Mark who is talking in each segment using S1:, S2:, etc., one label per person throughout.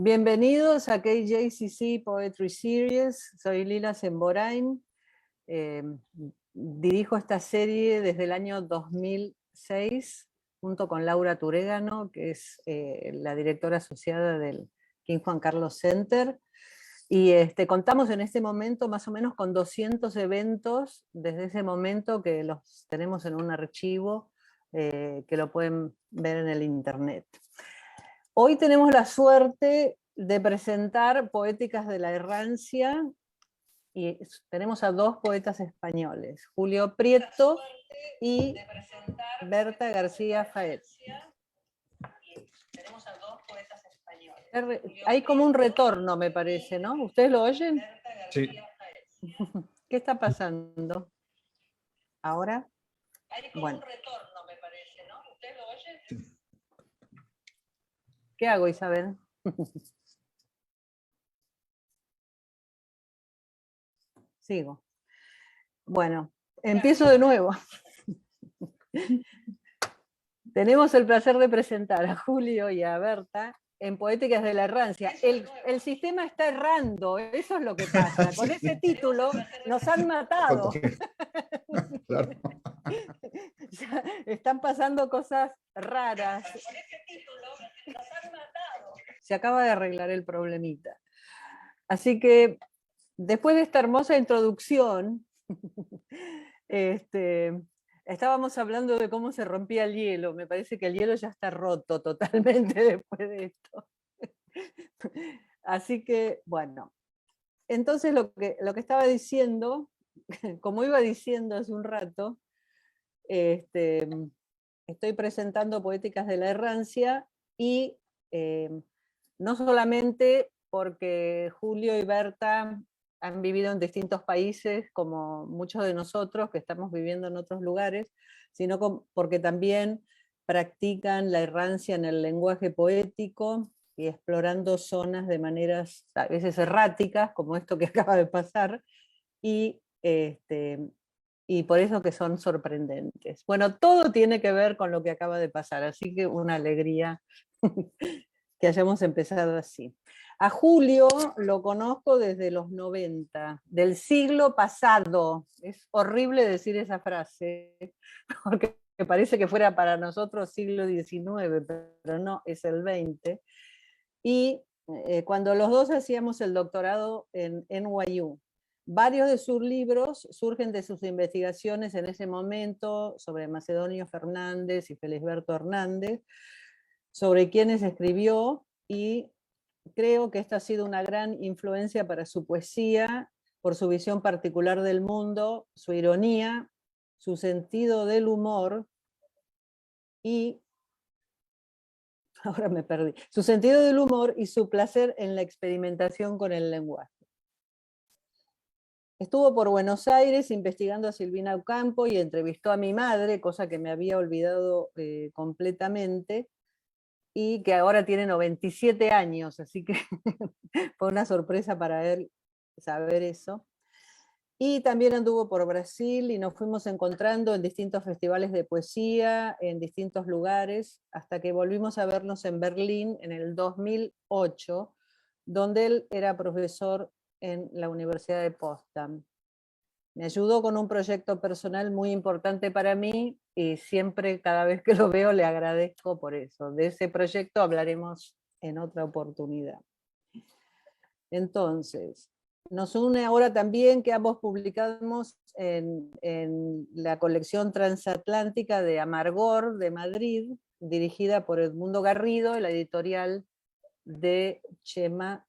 S1: Bienvenidos a KJCC Poetry Series. Soy Lila Semborain. Dirijo esta serie desde el año 2006 junto con Laura Turégano, que es la directora asociada del King Juan Carlos Center. Y contamos en este momento más o menos con 200 eventos desde ese momento, que los tenemos en un archivo que lo pueden ver en el internet. Hoy tenemos la suerte de presentar Poéticas de la Errancia y tenemos a dos poetas españoles, Julio Prieto y Berta García Faet. Tenemos a dos poetas españoles. Hay como un retorno, me parece, ¿no? ¿Ustedes lo oyen?
S2: Sí.
S1: ¿Qué está pasando? ¿Ahora?
S3: Hay como
S1: Bueno.
S3: un retorno, me parece, ¿no? ¿Ustedes lo oyen?
S2: Sí.
S1: ¿Qué hago, Isabel? Sigo. Bueno, empiezo de nuevo. Tenemos el placer de presentar a Julio y a Berta en Poéticas de la Errancia. El sistema está errando, eso es lo que pasa. Con ese título nos han matado.
S2: Claro.
S1: Están pasando cosas raras.
S3: Con este título nos han matado.
S1: Se acaba de arreglar el problemita. Así que, después de esta hermosa introducción, estábamos hablando de cómo se rompía el hielo. Me parece que el hielo ya está roto totalmente después de esto. Así que, bueno. Entonces lo que estaba diciendo, como iba diciendo hace un rato, estoy presentando Poéticas de la Errancia y no solamente porque Julio y Berta han vivido en distintos países, como muchos de nosotros que estamos viviendo en otros lugares, sino porque también practican la errancia en el lenguaje poético y explorando zonas de maneras a veces erráticas, como esto que acaba de pasar, y por eso que son sorprendentes. Bueno, todo tiene que ver con lo que acaba de pasar, así que una alegría que hayamos empezado así. A Julio lo conozco desde los 90, del siglo pasado. Es horrible decir esa frase, porque me parece que fuera para nosotros siglo XIX, pero no, es el XX. Y cuando los dos hacíamos el doctorado en NYU, varios de sus libros surgen de sus investigaciones en ese momento sobre Macedonio Fernández y Felisberto Hernández, sobre quienes escribió, y creo que esta ha sido una gran influencia para su poesía, por su visión particular del mundo, su ironía, su sentido del humor y, ahora me perdí, su sentido del humor y su placer en la experimentación con el lenguaje. Estuvo por Buenos Aires investigando a Silvina Ocampo y entrevistó a mi madre, cosa que me había olvidado completamente, y que ahora tiene 97 años, así que fue una sorpresa para él saber eso. Y también anduvo por Brasil y nos fuimos encontrando en distintos festivales de poesía, en distintos lugares, hasta que volvimos a vernos en Berlín en el 2008, donde él era profesor en la Universidad de Potsdam. Me ayudó con un proyecto personal muy importante para mí y siempre, cada vez que lo veo, le agradezco por eso. De ese proyecto hablaremos en otra oportunidad. Entonces, nos une ahora también que ambos publicamos en la colección transatlántica de Amargor de Madrid, dirigida por Edmundo Garrido, la editorial de Chema.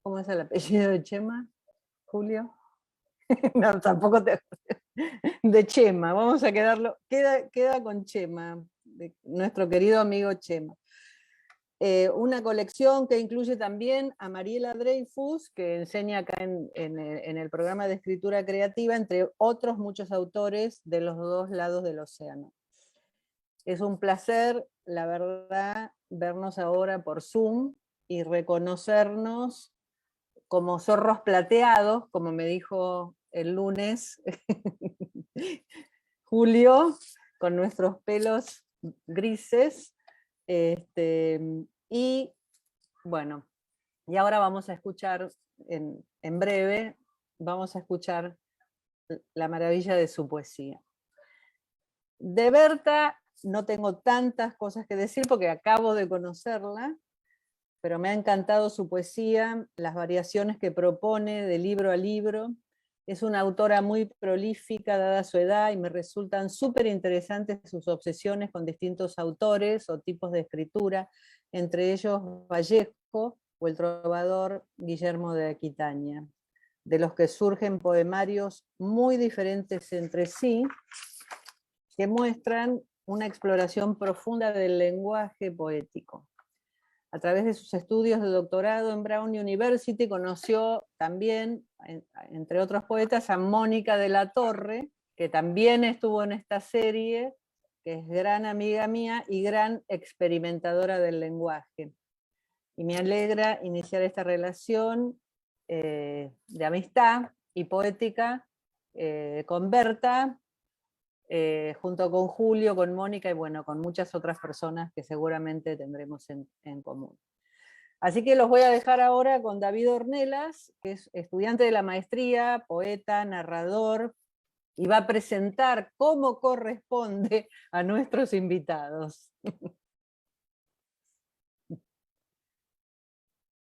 S1: ¿Cómo es el apellido de Chema, Julio? No, tampoco te... De Chema, vamos a quedarlo, queda con Chema, de nuestro querido amigo Chema. Una colección que incluye también a Mariela Dreyfus, que enseña acá en el programa de escritura creativa, entre otros muchos autores de los dos lados del océano. Es un placer, la verdad, vernos ahora por Zoom y reconocernos como zorros plateados, como me dijo el lunes Julio, con nuestros pelos grises, y Bueno, y ahora vamos a escuchar, en breve, vamos a escuchar la maravilla de su poesía. De Berta no tengo tantas cosas que decir porque acabo de conocerla, pero me ha encantado su poesía, las variaciones que propone de libro a libro. Es una autora muy prolífica dada su edad y me resultan súper interesantes sus obsesiones con distintos autores o tipos de escritura, entre ellos Vallejo o el trovador Guillermo de Aquitania, de los que surgen poemarios muy diferentes entre sí, que muestran una exploración profunda del lenguaje poético. A través de sus estudios de doctorado en Brown University conoció también, entre otros poetas, a Mónica de la Torre, que también estuvo en esta serie, que es gran amiga mía y gran experimentadora del lenguaje. Y me alegra iniciar esta relación de amistad y poética con Berta, junto con Julio, con Mónica y bueno, con muchas otras personas que seguramente tendremos en común. Así que los voy a dejar ahora con David Ornelas, que es estudiante de la maestría, poeta, narrador, y va a presentar cómo corresponde a nuestros invitados.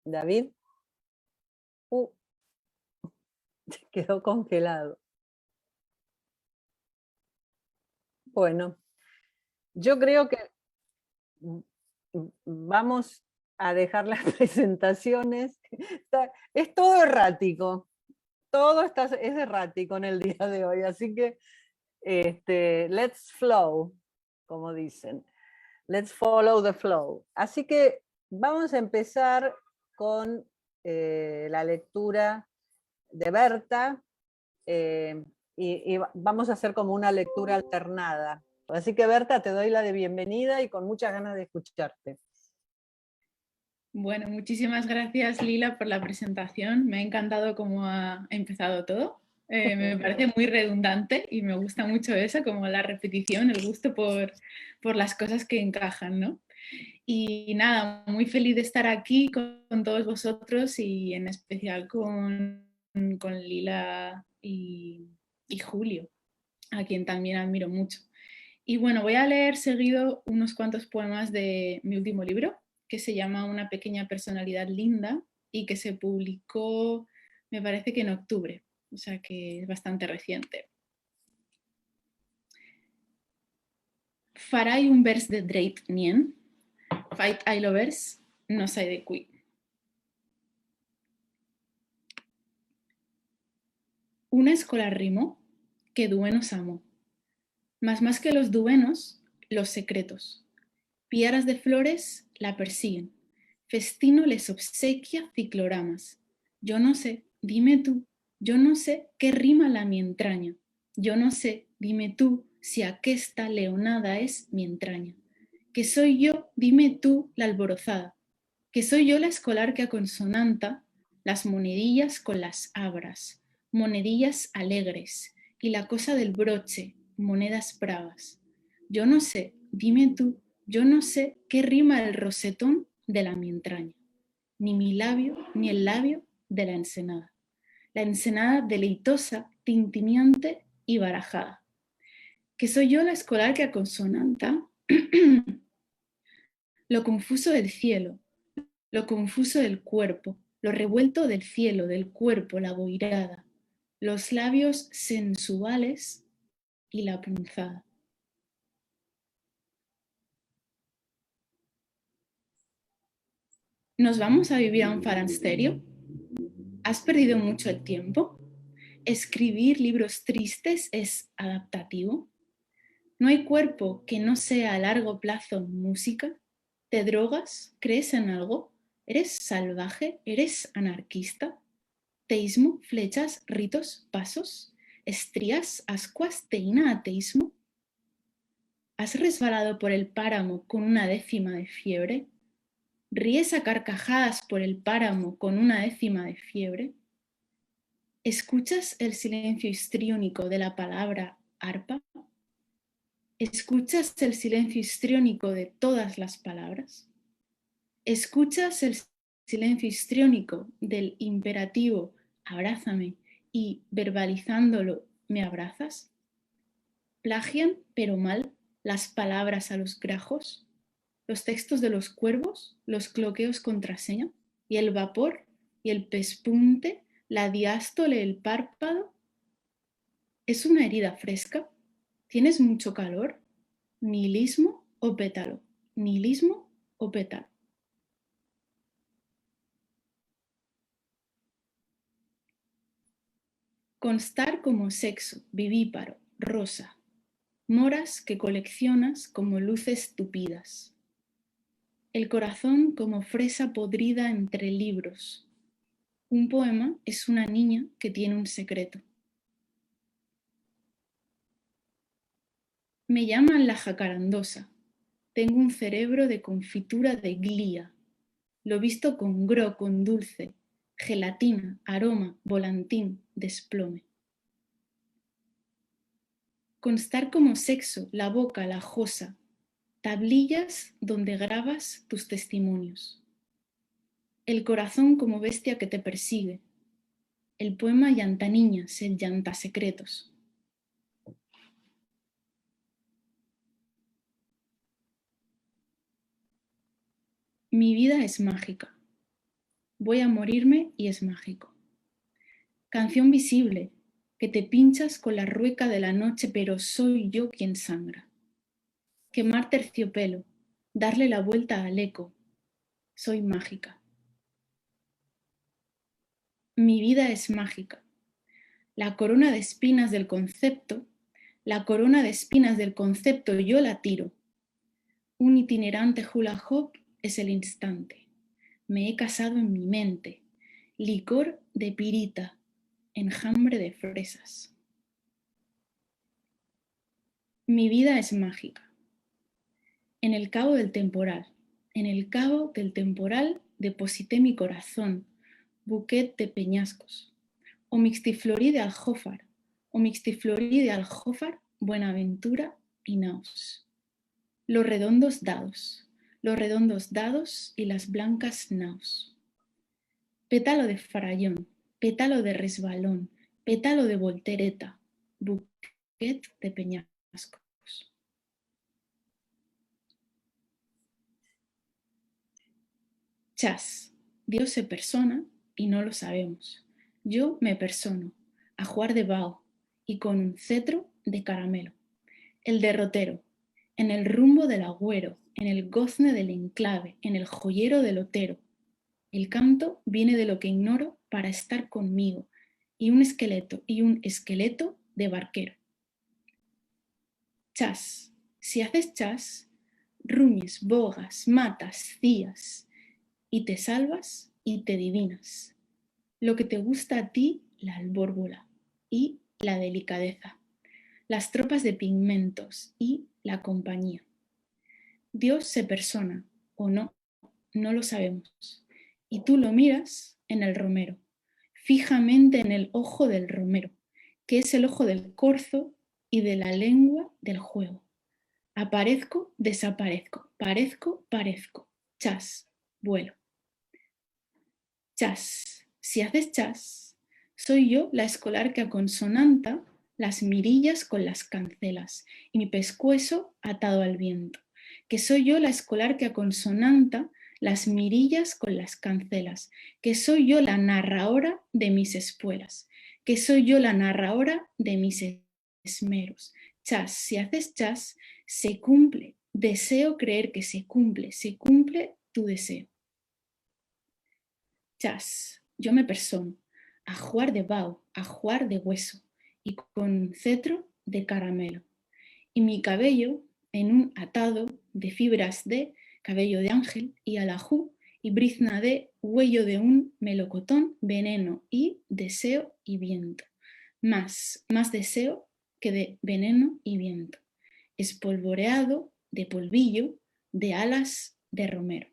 S1: David, quedó congelado. Bueno, yo creo que vamos a dejar las presentaciones. Es todo errático, todo es errático en el día de hoy, así que let's flow, como dicen. Let's follow the flow. Así que vamos a empezar con la lectura de Berta, y vamos a hacer como una lectura alternada. Así que Berta, te doy la de bienvenida y con muchas ganas de escucharte.
S4: Bueno, muchísimas gracias Lila por la presentación. Me ha encantado cómo ha empezado todo. Me parece muy redundante y me gusta mucho eso, como la repetición, el gusto por las cosas que encajan, ¿no? Y nada, muy feliz de estar aquí con todos vosotros y en especial con Lila y Julio, a quien también admiro mucho. Y bueno, voy a leer seguido unos cuantos poemas de mi último libro, que se llama Una pequeña personalidad linda y que se publicó, me parece que en octubre, o sea que es bastante reciente. Farai un vers de dret nien, fait ai lo vers, no sai de qui. Una escolar rimó que duenos amó, mas más que los duenos, los secretos. Piaras de flores la persiguen, Festino les obsequia cicloramas. Yo no sé, dime tú, yo no sé qué rima la mi entraña. Yo no sé, dime tú, si aquesta leonada es mi entraña. Que soy yo, dime tú, la alborozada. Que soy yo la escolar que aconsonanta las monedillas con las abras, monedillas alegres, y la cosa del broche, monedas bravas. Yo no sé, dime tú, yo no sé qué rima el rosetón de la mi entraña, ni mi labio, ni el labio de la ensenada deleitosa, tintineante y barajada. Que soy yo la escolar que aconsonanta lo confuso del cielo, lo confuso del cuerpo, lo revuelto del cielo, del cuerpo, la boirada, los labios sensuales y la punzada. ¿Nos vamos a vivir a un faransterio? ¿Has perdido mucho el tiempo? ¿Escribir libros tristes es adaptativo? ¿No hay cuerpo que no sea a largo plazo música? ¿Te drogas? ¿Crees en algo? ¿Eres salvaje? ¿Eres anarquista? ¿Teísmo? ¿Flechas? ¿Ritos? ¿Pasos? ¿Estrías? ¿Ascuas? ¿Teína ateísmo? ¿Has resbalado por el páramo con una décima de fiebre? ¿Ríes a carcajadas por el páramo con una décima de fiebre? ¿Escuchas el silencio histriónico de la palabra arpa? ¿Escuchas el silencio histriónico de todas las palabras? ¿Escuchas el silencio histriónico del imperativo abrázame y verbalizándolo me abrazas? ¿Plagian, pero mal, las palabras a los grajos? ¿Los textos de los cuervos, los cloqueos contraseña? ¿Y el vapor, y el pespunte, la diástole, el párpado? ¿Es una herida fresca? ¿Tienes mucho calor? ¿Nihilismo o pétalo? ¿Nihilismo o pétalo? Constar como sexo, vivíparo, rosa, moras que coleccionas como luces tupidas. El corazón como fresa podrida entre libros. Un poema es una niña que tiene un secreto. Me llaman la jacarandosa. Tengo un cerebro de confitura de glía. Lo visto con gro, con dulce, gelatina, aroma, volantín, desplome. Constar como sexo, la boca, la josa, tablillas donde grabas tus testimonios. El corazón como bestia que te persigue. El poema llanta niñas, el llanta secretos. Mi vida es mágica. Voy a morirme y es mágico. Canción visible, que te pinchas con la rueca de la noche, pero soy yo quien sangra. Quemar terciopelo, darle la vuelta al eco. Soy mágica. Mi vida es mágica. La corona de espinas del concepto, yo la tiro. Un itinerante hula hoop es el instante. Me he casado en mi mente. Licor de pirita, enjambre de fresas. Mi vida es mágica. En el cabo del temporal deposité mi corazón, buquet de peñascos. O mixtiflorí de aljófar, Buenaventura y Naos. Los redondos dados y las blancas naos. Pétalo de farallón, pétalo de resbalón, pétalo de voltereta, buquet de peñascos. Chas, Dios se persona y no lo sabemos. Yo me persono, a jugar de vaho y con un cetro de caramelo. El derrotero, en el rumbo del agüero, en el gozne del enclave, en el joyero del otero. El canto viene de lo que ignoro para estar conmigo, y un esqueleto de barquero. Chas, si haces chas, ruñes, bogas, matas, cías, y te salvas y te divinas. Lo que te gusta a ti, la albórbola y la delicadeza, las tropas de pigmentos y la compañía. Dios se persona o no, no lo sabemos. Y tú lo miras en el romero, fijamente en el ojo del romero, que es el ojo del corzo y de la lengua del juego. Aparezco, desaparezco, parezco, chas, vuelo. Chas, si haces chas, soy yo la escolar que aconsonanta las mirillas con las cancelas y mi pescuezo atado al viento, que soy yo la escolar que aconsonanta las mirillas con las cancelas, que soy yo la narradora de mis espuelas, que soy yo la narradora de mis esmeros. Chas, si haces chas, se cumple, deseo creer que se cumple tu deseo. Chas, yo me persono, a jugar de vaho, a jugar de hueso, y con cetro de caramelo. Y mi cabello en un atado de fibras de cabello de ángel y alajú y brizna de huello de un melocotón, veneno y deseo y viento. Más deseo que de veneno y viento. Espolvoreado de polvillo, de alas de romero.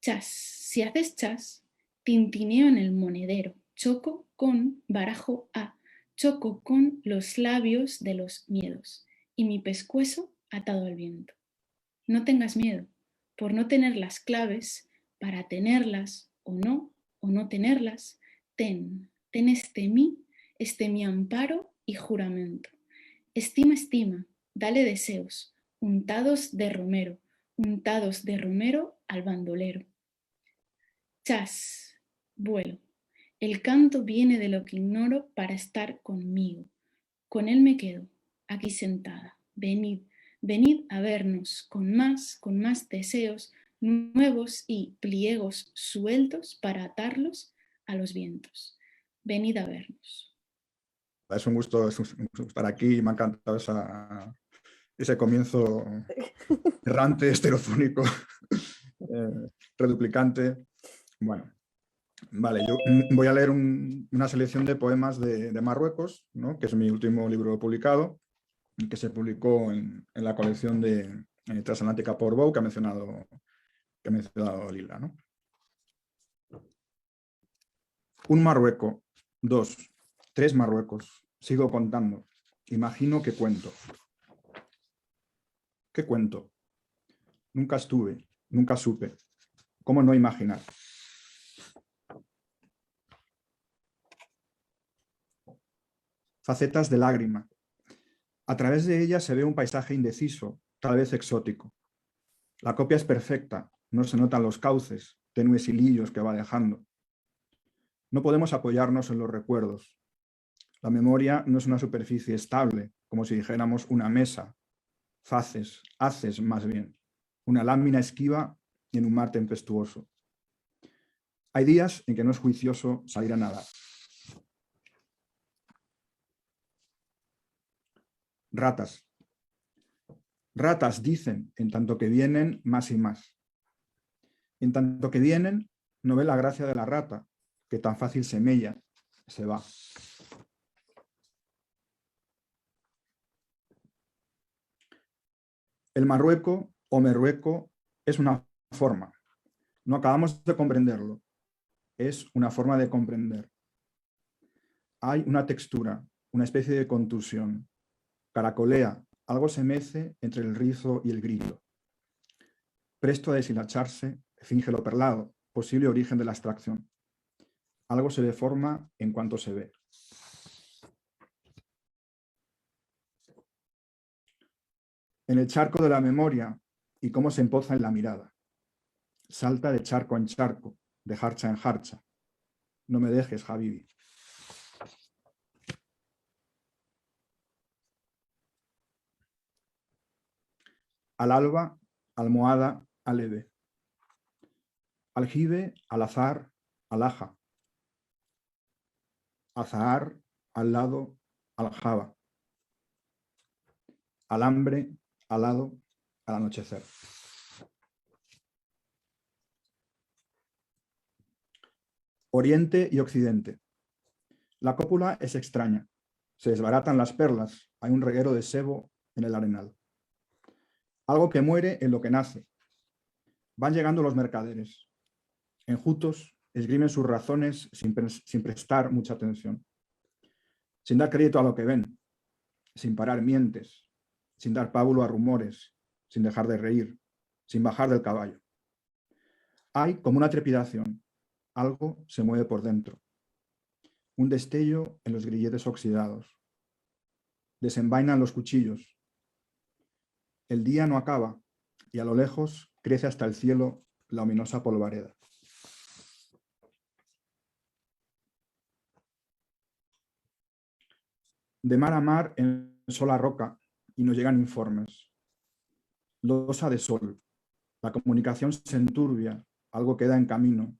S4: Chas, si haces chas, tintineo en el monedero, choco con barajo A, choco con los labios de los miedos y mi pescuezo atado al viento. No tengas miedo, por no tener las claves, para tenerlas o no tenerlas, ten este mi amparo y juramento. Estima, dale deseos, untados de romero al bandolero. Chas, vuelo. El canto viene de lo que ignoro para estar conmigo. Con él me quedo, aquí sentada. Venid a vernos con más deseos nuevos y pliegos sueltos para atarlos a los vientos. Venid a vernos.
S2: Es un gusto estar aquí. Me ha encantado ese comienzo errante, estereofónico, reduplicante. Bueno, vale, yo voy a leer una selección de poemas de Marruecos, ¿no? Que es mi último libro publicado, que se publicó en la colección de Transatlántica por Bow, que ha mencionado Lila, ¿no? Un Marrueco, 2, 3 Marruecos, sigo contando, imagino que cuento. ¿Qué cuento? Nunca estuve, nunca supe. ¿Cómo no imaginar? Facetas de lágrima. A través de ella se ve un paisaje indeciso, tal vez exótico. La copia es perfecta, no se notan los cauces, tenues hilillos que va dejando. No podemos apoyarnos en los recuerdos. La memoria no es una superficie estable, como si dijéramos una mesa, haces más bien, una lámina esquiva y en un mar tempestuoso. Hay días en que no es juicioso salir a nadar. Ratas. Ratas dicen, en tanto que vienen más y más. En tanto que vienen, no ve la gracia de la rata, que tan fácil se mella, se va. El marrueco o merrueco es una forma. No acabamos de comprenderlo. Es una forma de comprender. Hay una textura, una especie de contusión. Caracolea, algo se mece entre el rizo y el grito. Presto a deshilacharse, finge lo perlado, posible origen de la abstracción. Algo se deforma en cuanto se ve. En el charco de la memoria y cómo se empoza en la mirada. Salta de charco en charco, de jarcha en jarcha. No me dejes, Habibi. Al alba, almohada, aleve. Aljibe, al azar, alaja. Azahar, al lado, aljaba. Alambre, al lado, al anochecer. Oriente y Occidente. La cópula es extraña. Se desbaratan las perlas. Hay un reguero de sebo en el arenal. Algo que muere en lo que nace. Van llegando los mercaderes. Enjutos, esgrimen sus razones sin prestar mucha atención. Sin dar crédito a lo que ven. Sin parar mientes. Sin dar pábulo a rumores. Sin dejar de reír. Sin bajar del caballo. Hay como una trepidación. Algo se mueve por dentro. Un destello en los grilletes oxidados. Desenvainan los cuchillos. El día no acaba y a lo lejos crece hasta el cielo la ominosa polvareda. De mar a mar en sola roca y nos llegan informes. Losa de sol. La comunicación se enturbia, algo queda en camino.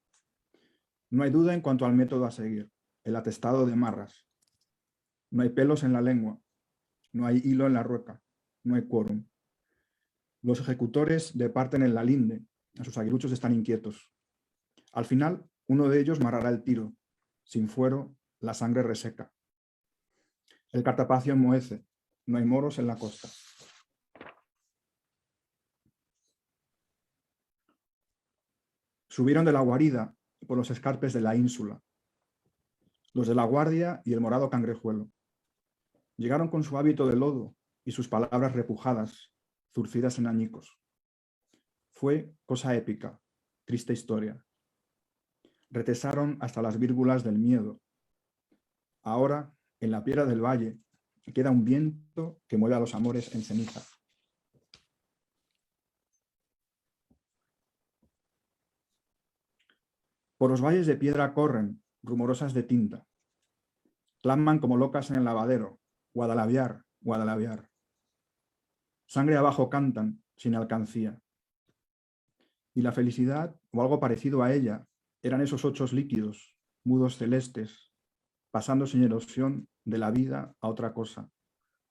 S2: No hay duda en cuanto al método a seguir, el atestado de marras. No hay pelos en la lengua, no hay hilo en la rueca, no hay quórum. Los ejecutores departen en la linde, sus aguiluchos están inquietos. Al final, uno de ellos marrará el tiro. Sin fuero, la sangre reseca. El cartapacio enmohece, no hay moros en la costa. Subieron de la guarida por los escarpes de la ínsula. Los de la guardia y el morado cangrejuelo. Llegaron con su hábito de lodo y sus palabras repujadas, zurcidas en añicos. Fue cosa épica, triste historia. Retesaron hasta las vírgulas del miedo. Ahora, en la piedra del valle, queda un viento que mueve a los amores en ceniza. Por los valles de piedra corren, rumorosas de tinta. Claman como locas en el lavadero, Guadalaviar, Guadalaviar. Sangre abajo cantan, sin alcancía. Y la felicidad, o algo parecido a ella, eran esos ochos líquidos, mudos celestes, pasando sin erosión de la vida a otra cosa.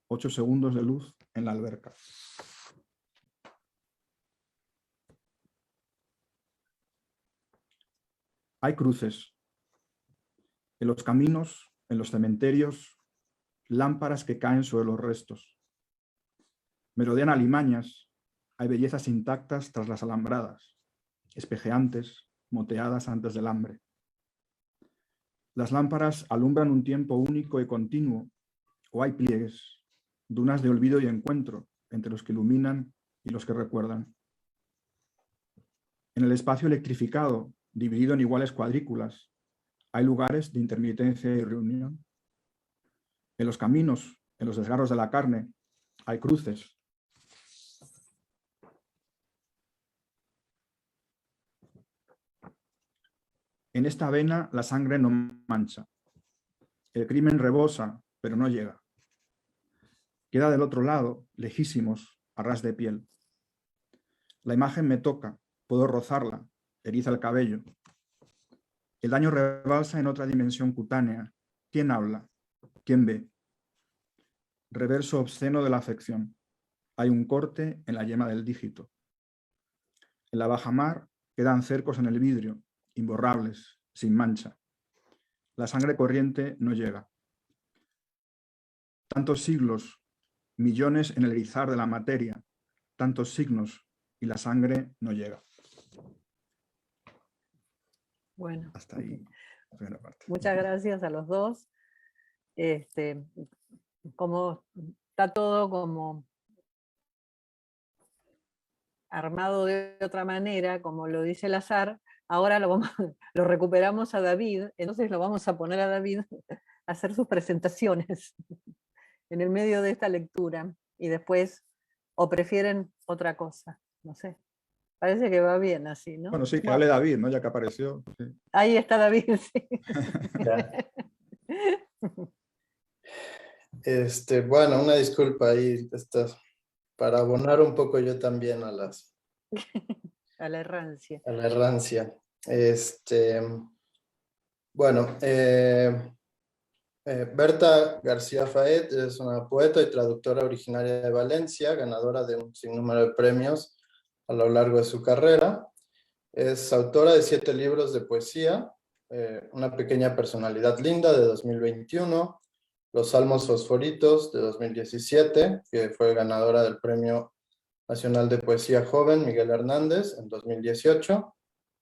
S2: 8 segundos de luz en la alberca. Hay cruces. En los caminos, en los cementerios, lámparas que caen sobre los restos. Merodean alimañas, hay bellezas intactas tras las alambradas, espejeantes, moteadas antes del hambre. Las lámparas alumbran un tiempo único y continuo, o hay pliegues, dunas de olvido y encuentro entre los que iluminan y los que recuerdan. En el espacio electrificado, dividido en iguales cuadrículas, hay lugares de intermitencia y reunión. En los caminos, en los desgarros de la carne, hay cruces. En esta vena la sangre no mancha. El crimen rebosa, pero no llega. Queda del otro lado, lejísimos, a ras de piel. La imagen me toca, puedo rozarla, eriza el cabello. El daño rebalsa en otra dimensión cutánea. ¿Quién habla? ¿Quién ve? Reverso obsceno de la afección. Hay un corte en la yema del dígito. En la bajamar quedan cercos en el vidrio, imborrables, sin mancha. La sangre corriente no llega. Tantos siglos, millones en el izar de la materia, tantos signos y la sangre no llega.
S1: Bueno,
S2: hasta ahí la primera parte.
S1: Muchas gracias a los dos. Como está todo como armado de otra manera, como lo dice el azar, ahora lo recuperamos a David, entonces lo vamos a poner a David a hacer sus presentaciones en el medio de esta lectura, y después, o prefieren otra cosa, no sé. Parece que va bien así, ¿no?
S2: Bueno, sí, que hable David, ¿no? Ya que apareció. Sí.
S1: Ahí está David, sí.
S5: Bueno, una disculpa ahí, para abonar un poco yo también a
S1: A la errancia.
S5: a la errancia. Bueno, Berta García Faet es una poeta y traductora originaria de Valencia, ganadora de un sinnúmero de premios a lo largo de su carrera. Es autora de 7 libros de poesía, Una pequeña personalidad linda de 2021, Los Salmos Fosforitos de 2017, que fue ganadora del Premio Nacional de Poesía Joven Miguel Hernández en 2018,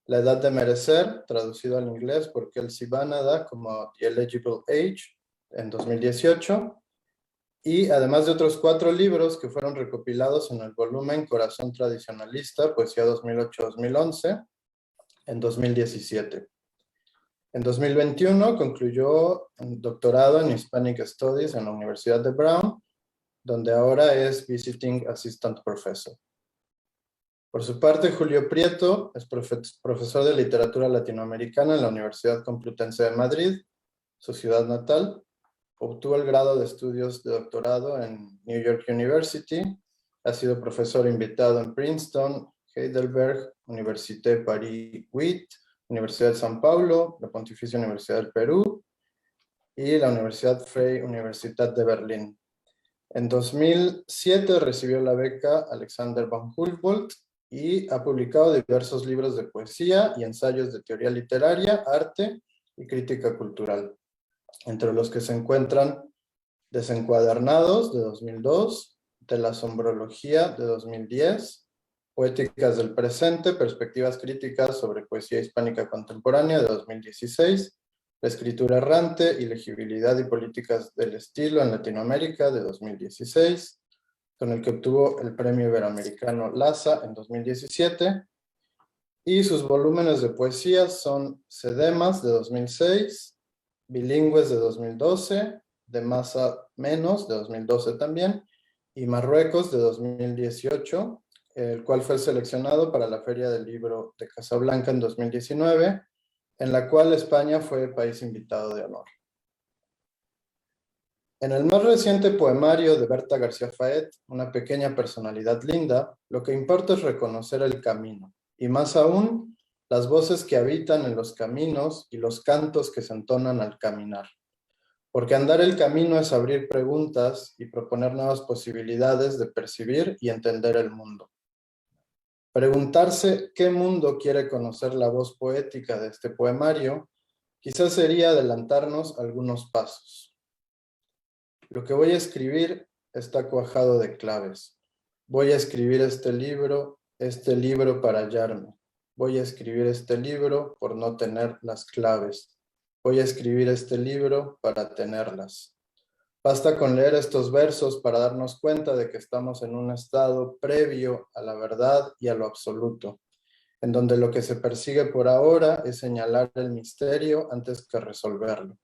S5: La Edad de Merecer, traducido al inglés por Kelsey Banada como The Eligible Age en 2018, y además de otros 4 libros que fueron recopilados en el volumen Corazón Tradicionalista, Poesía 2008-2011, en 2017. En 2021 concluyó un doctorado en Hispanic Studies en la Universidad de Brown, donde ahora es Visiting Assistant Professor. Por su parte, Julio Prieto es profesor de literatura latinoamericana en la Universidad Complutense de Madrid, su ciudad natal. Obtuvo el grado de estudios de doctorado en New York University. Ha sido profesor invitado en Princeton, Heidelberg, Université Paris 8, Universidad de San Paulo, la Pontificia Universidad del Perú y la Universidad Freie Universität de Berlín. En 2007 recibió la beca Alexander von Humboldt y ha publicado diversos libros de poesía y ensayos de teoría literaria, arte y crítica cultural, entre los que se encuentran Desencuadernados de 2002, De la Sombrología de 2010, Poéticas del Presente, Perspectivas Críticas sobre Poesía Hispánica Contemporánea de 2016, La Escritura Errante y Legibilidad y Políticas del Estilo en Latinoamérica de 2016, con el que obtuvo el Premio Iberoamericano LASA en 2017, Y sus volúmenes de poesías son Sedemas de 2006, Bilingües de 2012, De Más a Menos de 2012 también, y Marruecos de 2018, el cual fue seleccionado para la Feria del Libro de Casablanca en 2019, en la cual España fue país invitado de honor. En el más reciente poemario de Berta García Faet, Una pequeña personalidad linda, lo que importa es reconocer el camino, y más aún, las voces que habitan en los caminos y los cantos que se entonan al caminar. Porque andar el camino es abrir preguntas y proponer nuevas posibilidades de percibir y entender el mundo. Preguntarse qué mundo quiere conocer la voz poética de este poemario, quizás sería adelantarnos algunos pasos. Lo que voy a escribir está cuajado de claves. Voy a escribir este libro para hallarme. Voy a escribir este libro por no tener las claves. Voy a escribir este libro para tenerlas. Basta con leer estos versos para darnos cuenta de que estamos en un estado previo a la verdad y a lo absoluto, en donde lo que se persigue por ahora es señalar el misterio antes que resolverlo.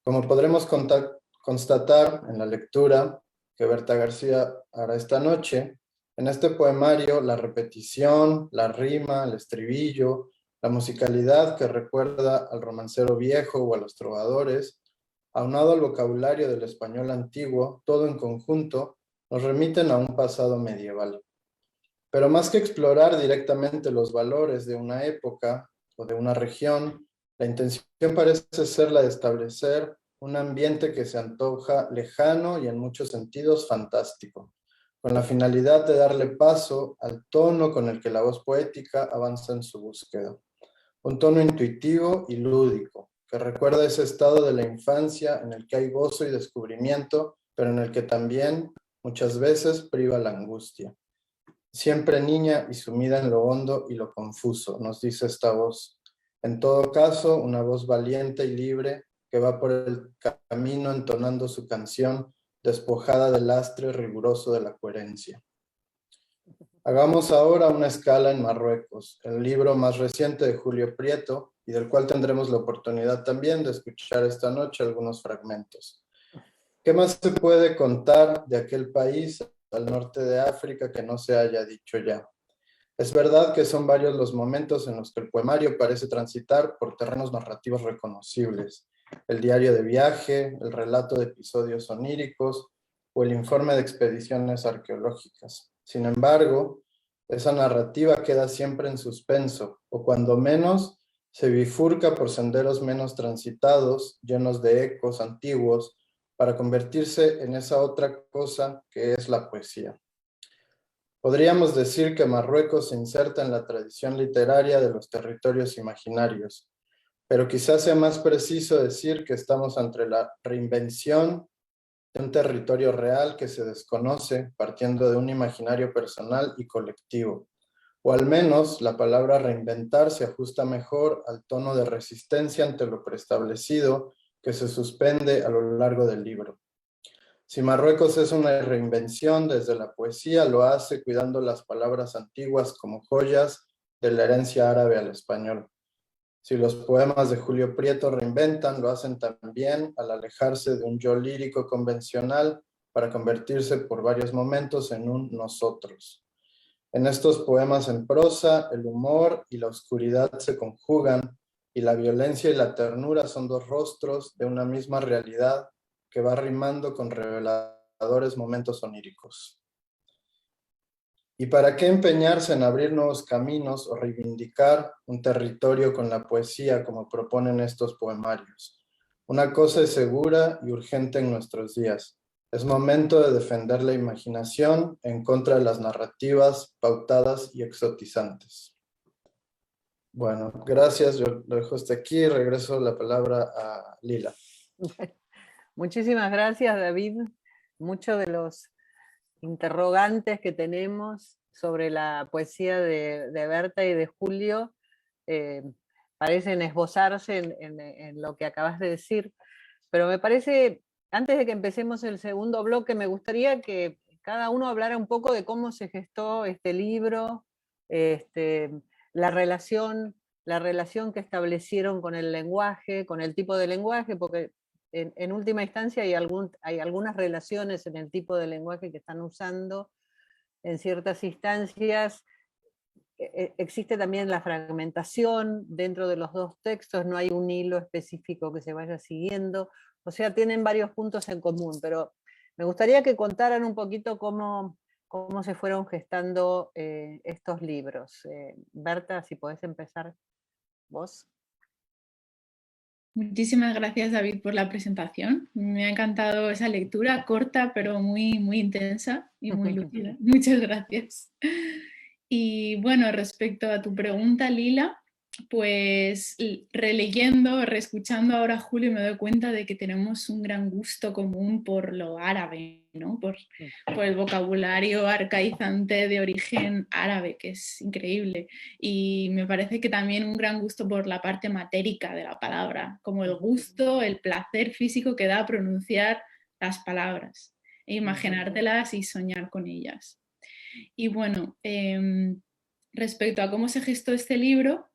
S5: Como podremos constatar en la lectura que Berta García hará esta noche, en este poemario la repetición, la rima, el estribillo, la musicalidad que recuerda al romancero viejo o a los trovadores, aunado al vocabulario del español antiguo, todo en conjunto, nos remiten a un pasado medieval. Pero más que explorar directamente los valores de una época o de una región, la intención parece ser la de establecer un ambiente que se antoja lejano y en muchos sentidos fantástico, con la finalidad de darle paso al tono con el que la voz poética avanza en su búsqueda. Un tono intuitivo y lúdico, que recuerda ese estado de la infancia en el que hay gozo y descubrimiento, pero en el que también muchas veces priva la angustia. Siempre niña y sumida en lo hondo y lo confuso, nos dice esta voz. En todo caso, una voz valiente y libre que va por el camino entonando su canción, despojada del lastre riguroso de la coherencia. Hagamos ahora una escala en Marruecos, el libro más reciente de Julio Prieto, y del cual tendremos la oportunidad también de escuchar esta noche algunos fragmentos. ¿Qué más se puede contar de aquel país al norte de África que no se haya dicho ya? Es verdad que son varios los momentos en los que el poemario parece transitar por terrenos narrativos reconocibles. El diario de viaje, el relato de episodios oníricos o el informe de expediciones arqueológicas. Sin embargo, esa narrativa queda siempre en suspenso, o cuando menos se bifurca por senderos menos transitados, llenos de ecos antiguos, para convertirse en esa otra cosa que es la poesía. Podríamos decir que Marruecos se inserta en la tradición literaria de los territorios imaginarios, pero quizás sea más preciso decir que estamos ante la reinvención de un territorio real que se desconoce partiendo de un imaginario personal y colectivo, o al menos la palabra reinventar se ajusta mejor al tono de resistencia ante lo preestablecido que se suspende a lo largo del libro. Si Marruecos es una reinvención desde la poesía, lo hace cuidando las palabras antiguas como joyas de la herencia árabe al español. Si los poemas de Julio Prieto reinventan, lo hacen también al alejarse de un yo lírico convencional para convertirse por varios momentos en un nosotros. En estos poemas en prosa, el humor y la oscuridad se conjugan y la violencia y la ternura son dos rostros de una misma realidad que va rimando con reveladores momentos oníricos. ¿Y para qué empeñarse en abrir nuevos caminos o reivindicar un territorio con la poesía como proponen estos poemarios? Una cosa es segura y urgente en nuestros días. Es momento de defender la imaginación en contra de las narrativas pautadas y exotizantes. Bueno, gracias. Yo lo dejo hasta aquí. Regreso la palabra a Lila.
S1: Muchísimas gracias, David. Muchos de los interrogantes que tenemos sobre la poesía de Berta y de Julio parecen esbozarse en lo que acabas de decir, pero me parece, antes de que empecemos el segundo bloque, me gustaría que cada uno hablara un poco de cómo se gestó este libro, la relación que establecieron con el lenguaje, con el tipo de lenguaje, porque en última instancia hay algunas relaciones en el tipo de lenguaje que están usando. En ciertas instancias existe también la fragmentación dentro de los dos textos, no hay un hilo específico que se vaya siguiendo, o sea, tienen varios puntos en común, pero me gustaría que contaran un poquito cómo se fueron gestando estos libros. Berta, si podés empezar vos.
S4: Muchísimas gracias, David, por la presentación. Me ha encantado esa lectura, corta pero muy, muy intensa y muy lúcida. Muchas gracias. Y bueno, respecto a tu pregunta, Lila, pues releyendo, reescuchando ahora a Julio, me doy cuenta de que tenemos un gran gusto común por lo árabe, ¿no? Por el vocabulario arcaizante de origen árabe, que es increíble. Y me parece que también un gran gusto por la parte matérica de la palabra, como el gusto, el placer físico que da pronunciar las palabras, e imaginártelas y soñar con ellas. Y bueno, respecto a cómo se gestó este libro,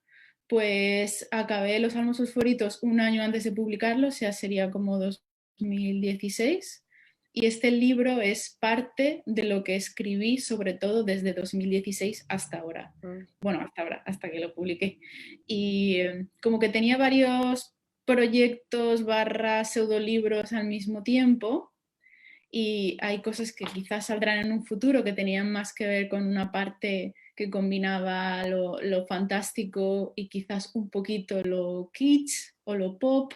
S4: pues acabé Los Salmos Fosforitos un año antes de publicarlo, o sea, sería como 2016. Y este libro es parte de lo que escribí, sobre todo desde 2016 hasta ahora. Bueno, hasta ahora, hasta que lo publiqué. Y como que tenía varios proyectos / pseudolibros al mismo tiempo, y hay cosas que quizás saldrán en un futuro que tenían más que ver con una parte que combinaba lo fantástico y quizás un poquito lo kitsch o lo pop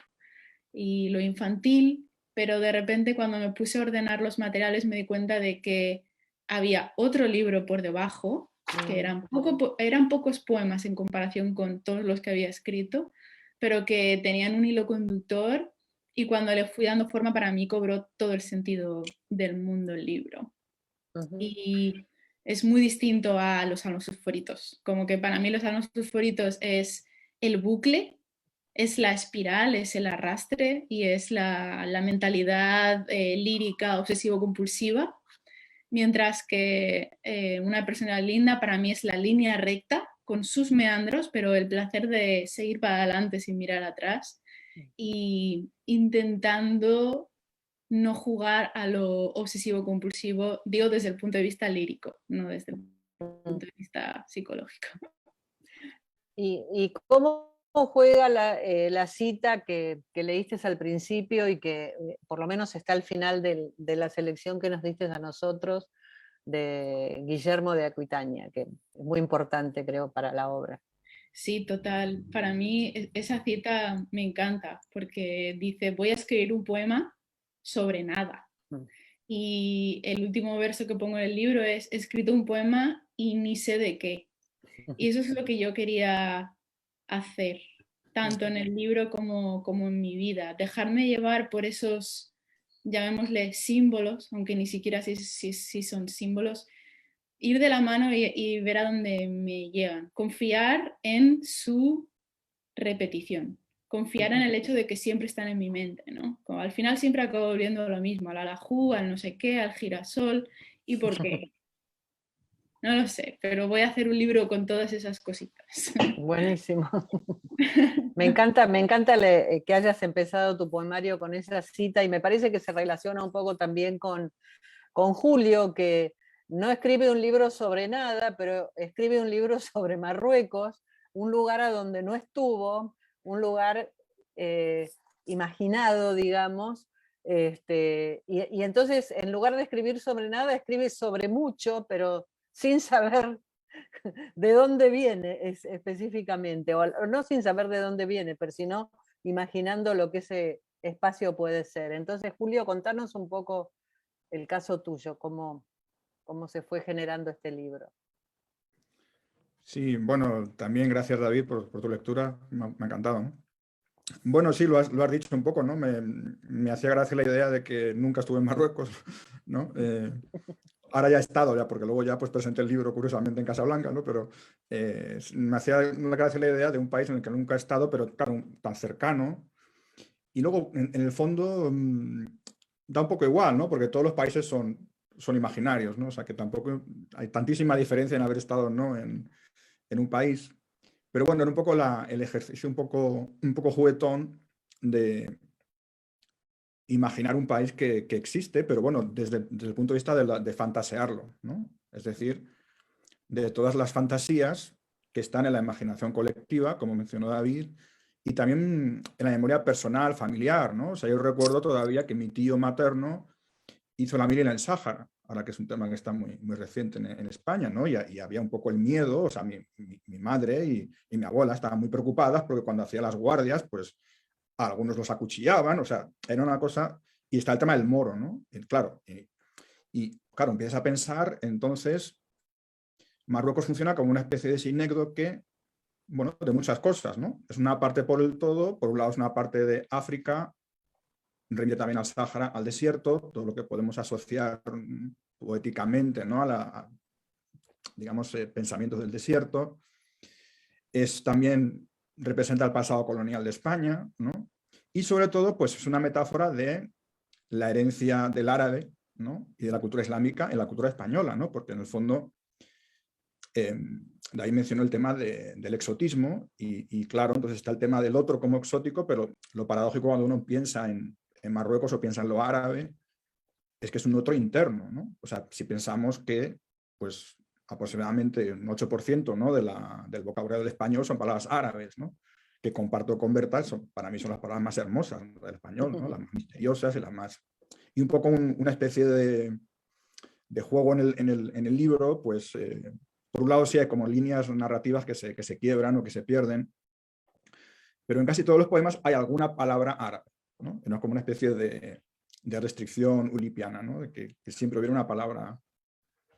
S4: y lo infantil, pero de repente cuando me puse a ordenar los materiales me di cuenta de que había otro libro por debajo, que eran pocos poemas en comparación con todos los que había escrito, pero que tenían un hilo conductor, y cuando le fui dando forma, para mí cobró todo el sentido del mundo el libro. Y es muy distinto a Los Salmos Fosforitos. Como que para mí Los Salmos Fosforitos es el bucle, es la espiral, es el arrastre y es la mentalidad lírica obsesivo-compulsiva, mientras que Una persona linda para mí es la línea recta con sus meandros, pero el placer de seguir para adelante sin mirar atrás y intentando no jugar a lo obsesivo-compulsivo, digo desde el punto de vista lírico, no desde el punto de vista psicológico.
S1: ¿Y cómo juega la cita que leíste al principio y que por lo menos está al final de la selección que nos diste a nosotros, de Guillermo de Aquitania, que es muy importante, creo, para la obra?
S4: Sí, total. Para mí esa cita me encanta porque dice, voy a escribir un poema sobre nada. Y el último verso que pongo en el libro es, he escrito un poema y ni sé de qué. Y eso es lo que yo quería hacer, tanto en el libro como en mi vida. Dejarme llevar por esos, llamémosle símbolos, aunque ni siquiera si son símbolos, ir de la mano y ver a dónde me llegan. Confiar en su repetición. Confiar en el hecho de que siempre están en mi mente, ¿no? Como al final siempre acabo volviendo a lo mismo, al alajú, al no sé qué, al girasol. ¿Y por qué? No lo sé, pero voy a hacer un libro con todas esas cositas.
S1: Buenísimo. Me encanta que hayas empezado tu poemario con esa cita, y me parece que se relaciona un poco también con Julio, que no escribe un libro sobre nada, pero escribe un libro sobre Marruecos, un lugar a donde no estuvo, un lugar imaginado, digamos, y entonces en lugar de escribir sobre nada, escribe sobre mucho, pero sin saber de dónde viene específicamente, o no sin saber de dónde viene, pero sino imaginando lo que ese espacio puede ser. Entonces, Julio, contanos un poco el caso tuyo, cómo se fue generando este libro.
S2: Sí, bueno, también gracias, David, por tu lectura, me ha encantado, ¿no? Bueno, sí, lo has dicho un poco, ¿no? Me hacía gracia la idea de que nunca estuve en Marruecos, ¿no? Ahora ya he estado, ya, porque luego ya pues, presenté el libro curiosamente en Casablanca, ¿no? Pero me hacía gracia la idea de un país en el que nunca he estado, pero claro, tan cercano. Y luego, en el fondo, da un poco igual, ¿no? Porque todos los países son imaginarios, ¿no? O sea, que tampoco hay tantísima diferencia en haber estado, ¿no? en un país. Pero bueno, era un poco el ejercicio un poco juguetón de imaginar un país que existe, pero bueno, desde el punto de vista de fantasearlo, ¿no? Es decir, de todas las fantasías que están en la imaginación colectiva, como mencionó David, y también en la memoria personal, familiar, ¿no? O sea, yo recuerdo todavía que mi tío materno hizo la mili en el Sáhara, ahora que es un tema que está muy reciente en España, ¿no? Y había un poco el miedo, o sea, mi madre y mi abuela estaban muy preocupadas porque cuando hacía las guardias, pues algunos los acuchillaban, o sea, era una cosa, y está el tema del moro, ¿no? Y claro, claro, empiezas a pensar, entonces, Marruecos funciona como una especie de sinécdoque, bueno, de muchas cosas, ¿no? Es una parte por el todo, por un lado es una parte de África, remite también al Sáhara, al desierto, todo lo que podemos asociar poéticamente, ¿no? Digamos, pensamientos del desierto. Es también representa el pasado colonial de España, ¿no? Y sobre todo, pues es una metáfora de la herencia del árabe, ¿no? Y de la cultura islámica en la cultura española, ¿no? Porque en el fondo, de ahí mencionó el tema del exotismo y claro, entonces está el tema del otro como exótico, pero lo paradójico cuando uno piensa en Marruecos o piensa en lo árabe, es que es un otro interno, ¿no? O sea, si pensamos que, pues, aproximadamente un 8%, ¿no? del vocabulario del español son palabras árabes, ¿no? Que comparto con Berta, para mí son las palabras más hermosas del español, ¿no? Las más misteriosas y las más... Y un poco una especie de juego en el libro, pues, por un lado sí hay como líneas narrativas que se quiebran o que se pierden, pero en casi todos los poemas hay alguna palabra árabe, ¿no? Es como una especie de restricción ulipiana, ¿no? De que siempre hubiera una palabra,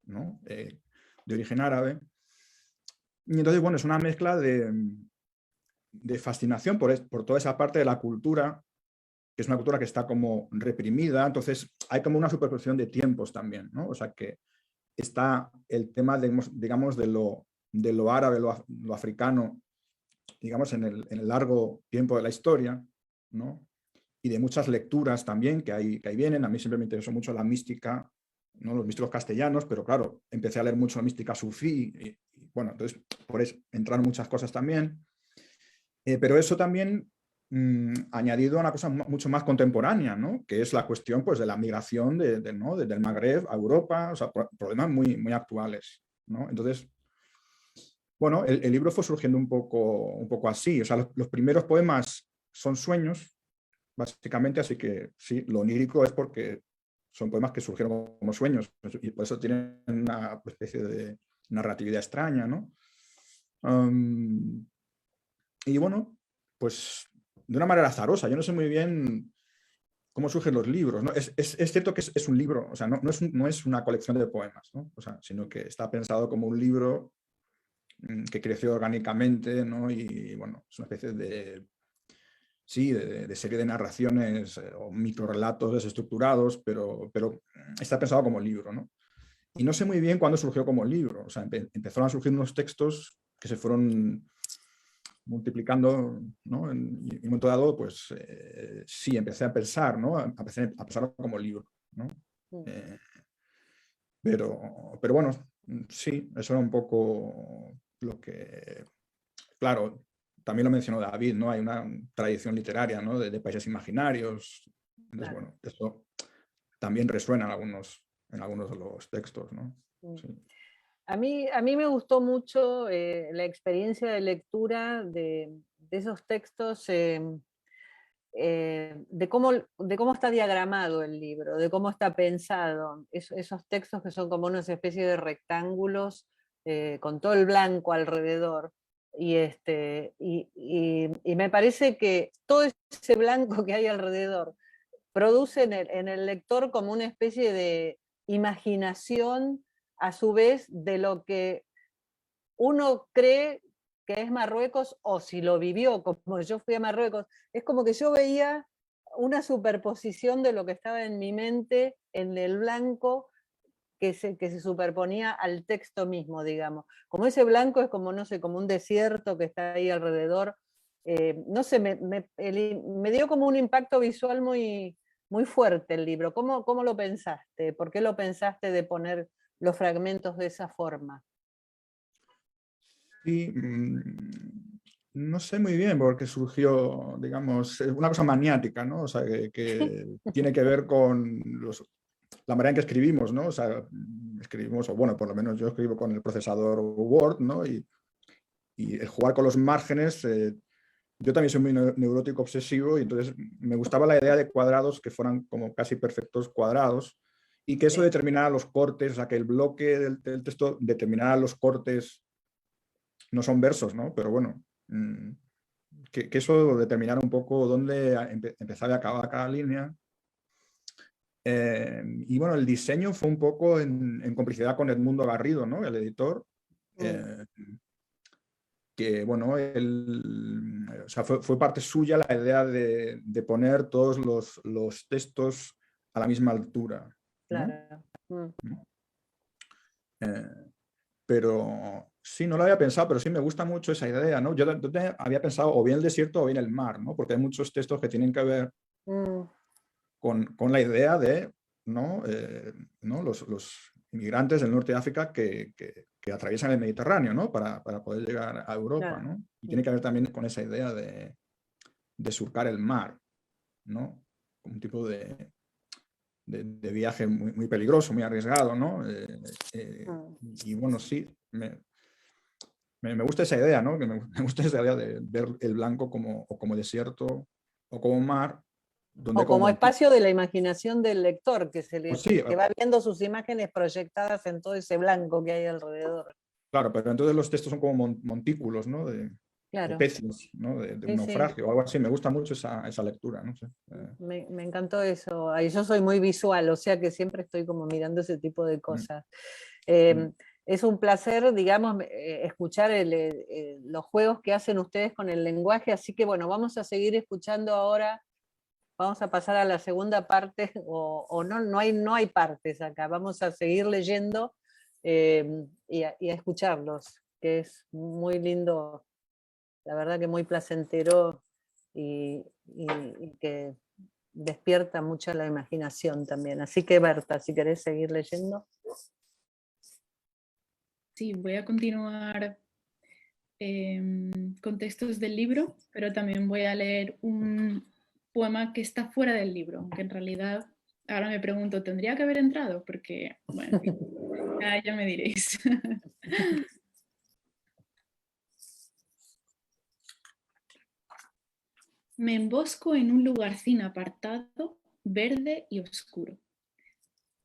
S2: ¿no? De origen árabe. Y entonces, bueno, es una mezcla de fascinación por toda esa parte de la cultura, que es una cultura que está como reprimida, entonces hay como una superposición de tiempos también, ¿no? O sea que está el tema, digamos, de lo árabe, lo africano, digamos, en el largo tiempo de la historia, ¿no? Y de muchas lecturas también que ahí vienen. A mí siempre me interesó mucho la mística, ¿no? Los místicos castellanos, pero claro, empecé a leer mucho la mística sufí, y bueno, entonces por eso entraron muchas cosas también. Pero eso también añadido a una cosa mucho más contemporánea, ¿no? Que es la cuestión, pues, de la migración ¿no? del Magreb a Europa, o sea, problemas muy actuales, ¿no? Entonces, bueno, el libro fue surgiendo un poco así. O sea, los primeros poemas son sueños, básicamente, así que sí, lo onírico es porque son poemas que surgieron como sueños y por eso tienen una especie de narratividad extraña, ¿no? Y bueno, pues de una manera azarosa, yo no sé muy bien cómo surgen los libros, ¿no? Es cierto que es un libro, o sea, no es una colección de poemas, ¿no? O sea, sino que está pensado como un libro que creció orgánicamente, ¿no? Y bueno, es una especie sí, de serie de narraciones o microrelatos desestructurados, pero está pensado como libro, ¿no? Y no sé muy bien cuándo surgió como libro, o sea, empezaron a surgir unos textos que se fueron multiplicando, ¿no? Y en un momento dado, pues sí, empecé a pensar, ¿no? A pensarlo como libro, ¿no? Eh, pero bueno, sí, eso era un poco lo que, claro, también lo mencionó David, ¿no? Hay una tradición literaria, ¿no? De países imaginarios. Entonces,
S1: Claro.
S2: bueno, eso también resuena en algunos de los textos, ¿no? Sí.
S1: A mí me gustó mucho la experiencia de lectura de esos textos, de cómo está diagramado el libro, de cómo está pensado. Esos textos que son como una especie de rectángulos con todo el blanco alrededor. Y me parece que todo ese blanco que hay alrededor produce en el lector como una especie de imaginación a su vez de lo que uno cree que es Marruecos o si lo vivió, como yo fui a Marruecos, es como que yo veía una superposición de lo que estaba en mi mente en el blanco que se superponía al texto mismo, digamos. Como ese blanco es como, no sé, como un desierto que está ahí alrededor. No sé, me dio como un impacto visual muy fuerte el libro. ¿Cómo lo pensaste? ¿Por qué lo pensaste de poner los fragmentos de esa forma?
S2: Sí, no sé muy bien porque surgió, digamos, una cosa maniática, ¿no? O sea, que tiene que ver con la manera en que escribimos, ¿no? O sea, escribimos, o bueno, por lo menos yo escribo con el procesador Word, ¿no? Y el jugar con los márgenes, yo también soy muy neurótico obsesivo y entonces me gustaba la idea de cuadrados que fueran como casi perfectos cuadrados y que eso
S1: Sí.
S2: determinara los cortes, o sea, que el bloque del texto determinara los cortes, no son versos, ¿no? Pero bueno, que eso determinara un poco dónde empezaba y acababa cada línea. Y bueno, el diseño fue un poco en complicidad con Edmundo Garrido, ¿no? El editor. Que bueno, o sea, fue parte suya la idea de poner todos los textos a la misma altura, ¿no?
S1: Claro.
S2: Pero sí, no lo había pensado, pero sí me gusta mucho esa idea, ¿no? Yo había pensado o bien el desierto o bien el mar, ¿no? Porque hay muchos textos que tienen que ver con la idea de, ¿no? ¿No? Los inmigrantes del norte de África que atraviesan el Mediterráneo, ¿no? Para poder llegar a Europa,
S1: Claro.
S2: ¿no? Y tiene que ver también con esa idea de surcar el mar, ¿no? Un tipo de viaje muy, muy peligroso, muy arriesgado, ¿no? Y bueno, sí, me gusta esa idea, ¿no? Que me gusta esa idea de ver el blanco como desierto o como mar, donde
S1: O como
S2: como
S1: espacio de la imaginación del lector,
S2: pues sí,
S1: que va viendo sus imágenes proyectadas en todo ese blanco que hay alrededor.
S2: claro, pero entonces los textos son como montículos, ¿no? O
S1: Claro,
S2: pecios, ¿no? De un
S1: sí, sí.
S2: naufragio o algo así. Me gusta mucho esa lectura, no sé.
S1: Me encantó eso. Ay, yo soy muy visual, o sea que siempre estoy como mirando ese tipo de cosas. Es un placer, digamos, escuchar los juegos que hacen ustedes con el lenguaje, así que bueno, vamos a seguir escuchando ahora. Vamos a pasar a la segunda parte, o no hay partes acá, vamos a seguir leyendo y a escucharlos, que es muy lindo, la verdad que muy placentero y que despierta mucho la imaginación también. Así que Berta, si querés seguir leyendo.
S4: Sí, voy a continuar con textos del libro, pero también voy a leer un poema que está fuera del libro, aunque en realidad ahora me pregunto, ¿tendría que haber entrado? Porque, bueno, en fin, ya me diréis. Me embosco en un lugarcín apartado, verde y oscuro.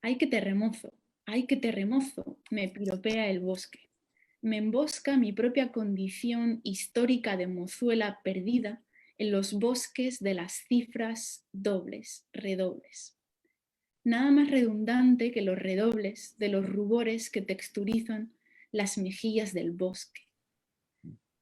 S4: ¡Ay, que te remozo! ¡Ay, que te remozo! Me piropea el bosque. Me embosca mi propia condición histórica de mozuela perdida en los bosques de las cifras dobles, redobles. Nada más redundante que los redobles de los rubores que texturizan las mejillas del bosque.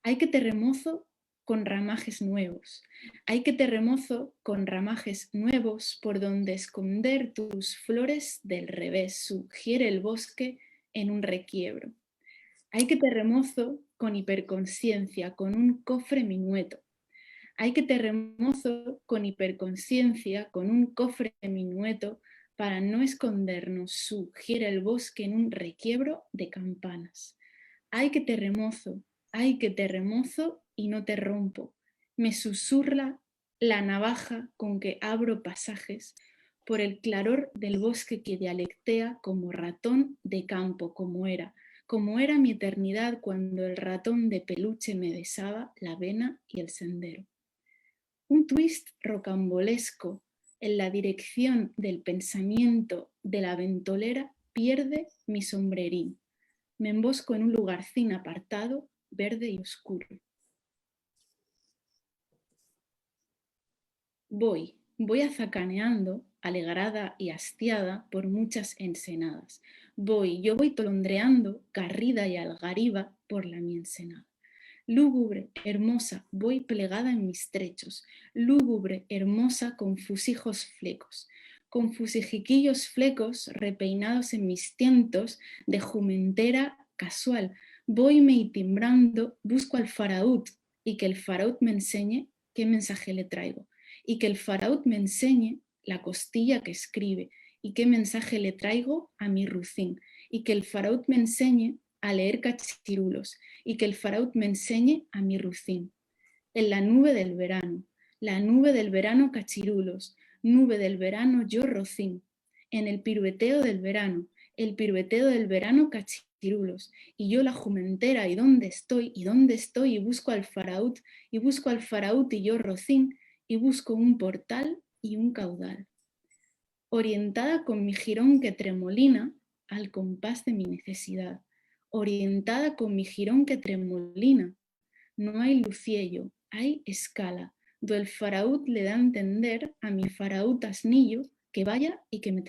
S4: Hay que te remozo con ramajes nuevos. Hay que te remozo con ramajes nuevos por donde esconder tus flores del revés. Sugiere el bosque en un requiebro. Hay que te remozo con hiperconsciencia, con un cofre minueto. Hay que te remozo con hiperconsciencia, con un cofre minueto, para no escondernos. Sugiere el bosque en un requiebro de campanas. Ay, que te remozo, ay, que te remozo y no te rompo. Me susurra la navaja con que abro pasajes por el claror del bosque que dialectea como ratón de campo, como era mi eternidad cuando el ratón de peluche me besaba la vena y el sendero. Un twist rocambolesco en la dirección del pensamiento de la ventolera pierde mi sombrerín. Me embosco en un lugarcín apartado, verde y oscuro. Voy azacaneando, alegrada y hastiada por muchas ensenadas. Yo voy tolondreando, garrida y algariba por la mi ensenada. Lúgubre, hermosa, voy plegada en mis trechos. Lúgubre, hermosa, con fusijos flecos. Con fusijiquillos flecos repeinados en mis tientos de jumentera casual. Voyme y timbrando, busco al faraud y que el faraud me enseñe qué mensaje le traigo. Y que el faraud me enseñe la costilla que escribe y qué mensaje le traigo a mi rucín. Y que el faraud me enseñe a leer cachirulos y que el faraut me enseñe a mi rucín. En la nube del verano cachirulos, nube del verano yo rocín. En el pirueteo del verano cachirulos, y yo la jumentera, y dónde estoy, y busco al faraut, y yo rocín, y busco un portal y un caudal. Orientada con mi jirón que tremolina al compás de mi necesidad, orientada con mi jirón que tremolina, no hay luciello, hay escala, do el faraut le da a entender a mi faraut asnillo que vaya y que me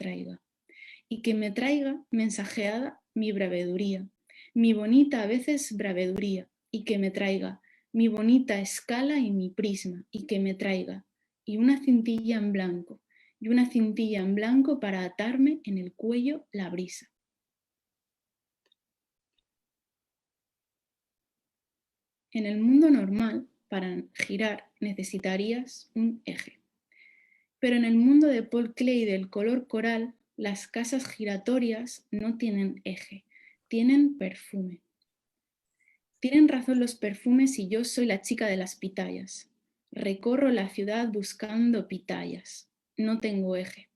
S4: traiga mensajeada mi braveduría, mi bonita a veces braveduría, y que me traiga mi bonita escala y mi prisma, y que me traiga, y una cintilla en blanco, para atarme en el cuello la brisa. En el mundo normal, para girar necesitarías un eje. Pero en el mundo de Paul Klee del color coral, las casas giratorias no tienen eje, tienen perfume. Tienen razón los perfumes y yo soy la chica de las pitayas. Recorro la ciudad buscando pitayas. No tengo eje.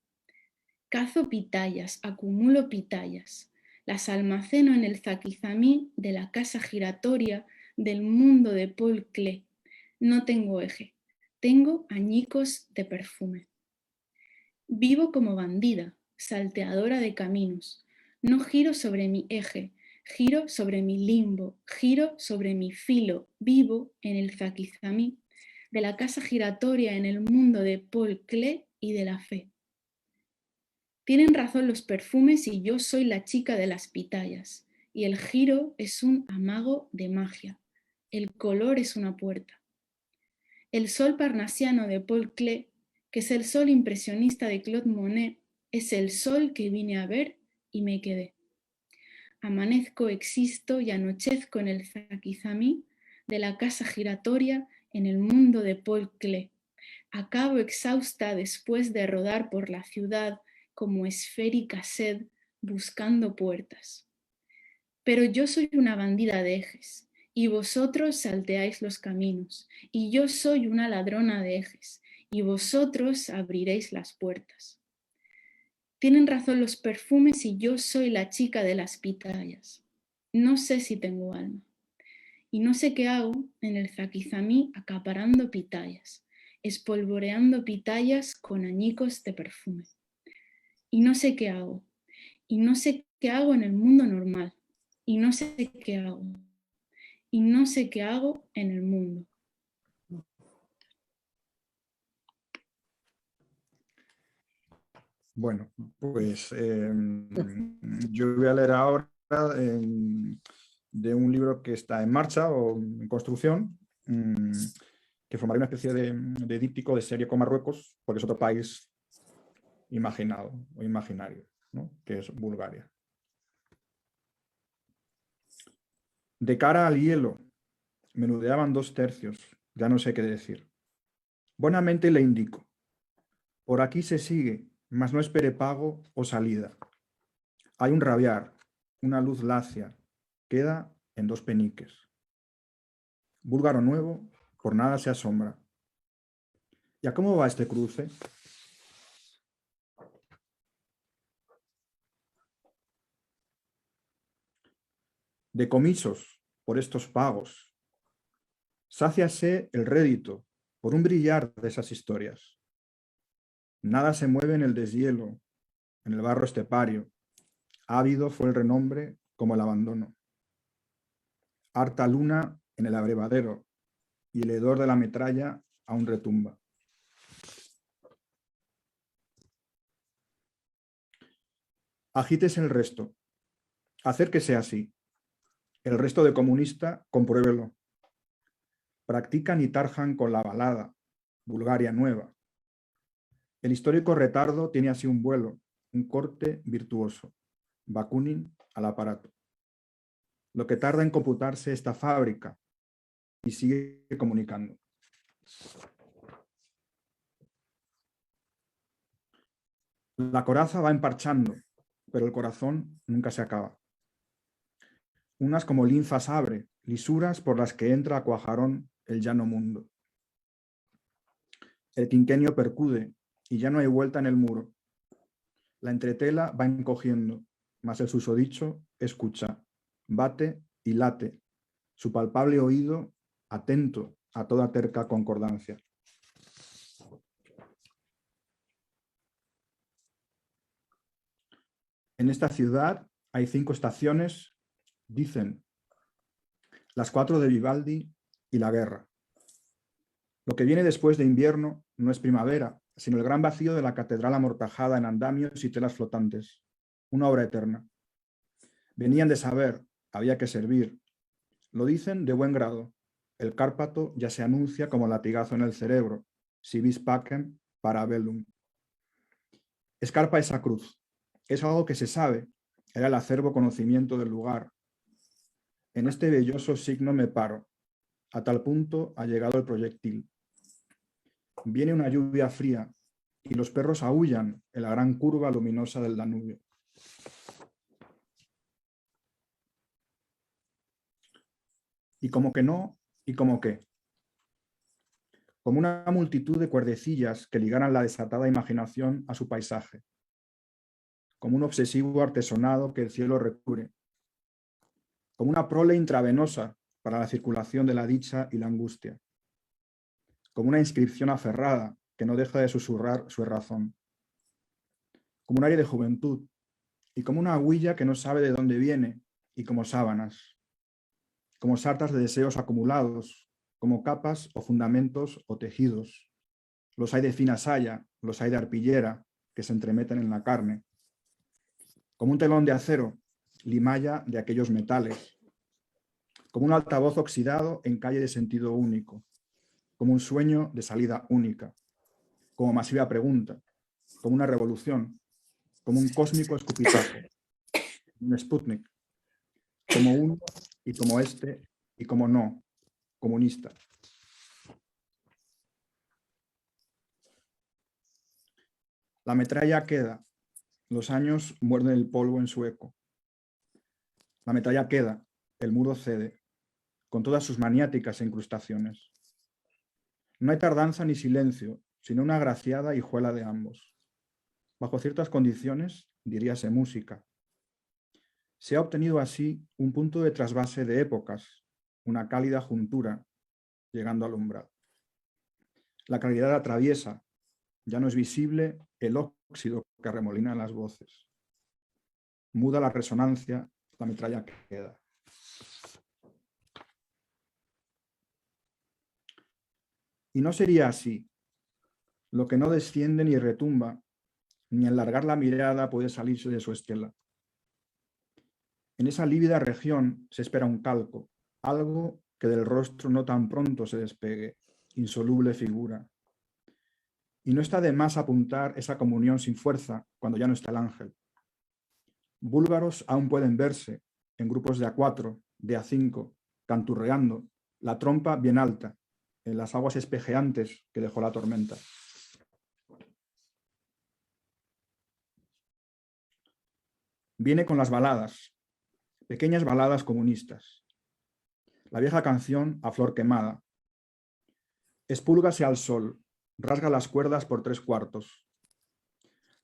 S4: Cazo pitayas, acumulo pitayas. Las almaceno en el zaquizamí de la casa giratoria del mundo de Paul Klee. No tengo eje. Tengo añicos de perfume. Vivo como bandida, salteadora de caminos. No giro sobre mi eje, giro sobre mi limbo, giro sobre mi filo. Vivo en el zaquizamí de la casa giratoria en el mundo de Paul Klee y de la fe. Tienen razón los perfumes y yo soy la chica de las pitayas. Y el giro es un amago de magia. El color es una puerta. El sol parnasiano de Paul Klee, que es el sol impresionista de Claude Monet, es el sol que vine a ver y me quedé. Amanezco, existo y anochezco en el zaquizamí de la casa giratoria en el mundo de Paul Klee. Acabo exhausta después de rodar por la ciudad como esférica sed buscando puertas. Pero yo soy una bandida de ejes, y vosotros salteáis los caminos, y yo soy una ladrona de ejes, y vosotros abriréis las puertas. Tienen razón los perfumes y yo soy la chica de las pitayas. No sé si tengo alma, y no sé qué hago en el zaquizamí acaparando pitayas, espolvoreando pitayas con añicos de perfume. Y no sé qué hago, y no sé qué hago en el mundo normal, y no sé qué hago. Y no sé qué hago en el mundo.
S2: Bueno, pues yo voy a leer ahora de un libro que está en marcha o en construcción, que formará una especie de díptico de serie con Marruecos, porque es otro país imaginado o imaginario, ¿no? Que es Bulgaria. De cara al hielo, menudeaban 2 tercios, ya no sé qué decir. Buenamente le indico, por aquí se sigue, mas no espere pago o salida. Hay un rabiar, una luz lacia, queda en 2 peniques. Búlgaro nuevo, por nada se asombra. ¿Y a cómo va este cruce? Decomisos por estos pagos. Sáciase el rédito por un brillar de esas historias. Nada se mueve en el deshielo, en el barro estepario. Ávido fue el renombre como el abandono. Harta luna en el abrevadero y el hedor de la metralla aún retumba. Agítese el resto. Acérquese así. El resto de comunista, compruébelo. Practican y tarjan con la balada, Bulgaria nueva. El histórico retardo tiene así un vuelo, un corte virtuoso. Bakunin al aparato. Lo que tarda en computarse esta fábrica y sigue comunicando. La coraza va emparchando, pero el corazón nunca se acaba. unas como linfas abre, lisuras por las que entra a cuajarón el llano mundo. El quinquenio percude y ya no hay vuelta en el muro. La entretela va encogiendo, mas el susodicho escucha, bate y late, su palpable oído atento a toda terca concordancia. En esta ciudad hay 5 estaciones, dicen, las 4 de Vivaldi y la guerra. Lo que viene después de invierno no es primavera, sino el gran vacío de la catedral amortajada en andamios y telas flotantes, una obra eterna. Venían de saber, había que servir. Lo dicen de buen grado. El Cárpato ya se anuncia como latigazo en el cerebro, si vis pacem parabellum. Escarpa esa cruz. Es algo que se sabe, era el acervo conocimiento del lugar. En este belloso signo me paro. A tal punto ha llegado el proyectil. Viene una lluvia fría y los perros aúllan en la gran curva luminosa del Danubio. Y como que no, y como que. Como una multitud de cuerdecillas que ligaran la desatada imaginación a su paisaje. Como un obsesivo artesonado que el cielo recubre. Como una prole intravenosa para la circulación de la dicha y la angustia. Como una inscripción aferrada que no deja de susurrar su razón. Como un aire de juventud y como una huilla que no sabe de dónde viene y como sábanas. Como sartas de deseos acumulados, como capas o fundamentos o tejidos. Los hay de fina saya, los hay de arpillera, que se entremeten en la carne. Como un telón de acero, limalla de aquellos metales. Como un altavoz oxidado en calle de sentido único. Como un sueño de salida única. Como masiva pregunta. Como una revolución. Como un cósmico escupitajo. Un Sputnik. Como uno y como este y como no, comunista. La metralla queda, los años muerden el polvo en su eco. La metralla queda, el muro cede, con todas sus maniáticas incrustaciones. No hay tardanza ni silencio, sino una agraciada hijuela de ambos. Bajo ciertas condiciones, diríase música. Se ha obtenido así un punto de trasvase de épocas, una cálida juntura, llegando al umbral. La claridad atraviesa, ya no es visible el óxido que arremolina las voces. Muda la resonancia, la metralla queda. Y no sería así. Lo que no desciende ni retumba, ni al largar la mirada puede salirse de su estela. En esa lívida región se espera un calco, algo que del rostro no tan pronto se despegue, insoluble figura. Y no está de más apuntar esa comunión sin fuerza cuando ya no está el ángel. Búlgaros aún pueden verse en grupos de A4, de A5, canturreando, la trompa bien alta, en las aguas espejeantes que dejó la tormenta. Viene con las baladas, pequeñas baladas comunistas. La vieja canción a flor quemada. Espúlgase al sol, rasga las cuerdas por 3/4.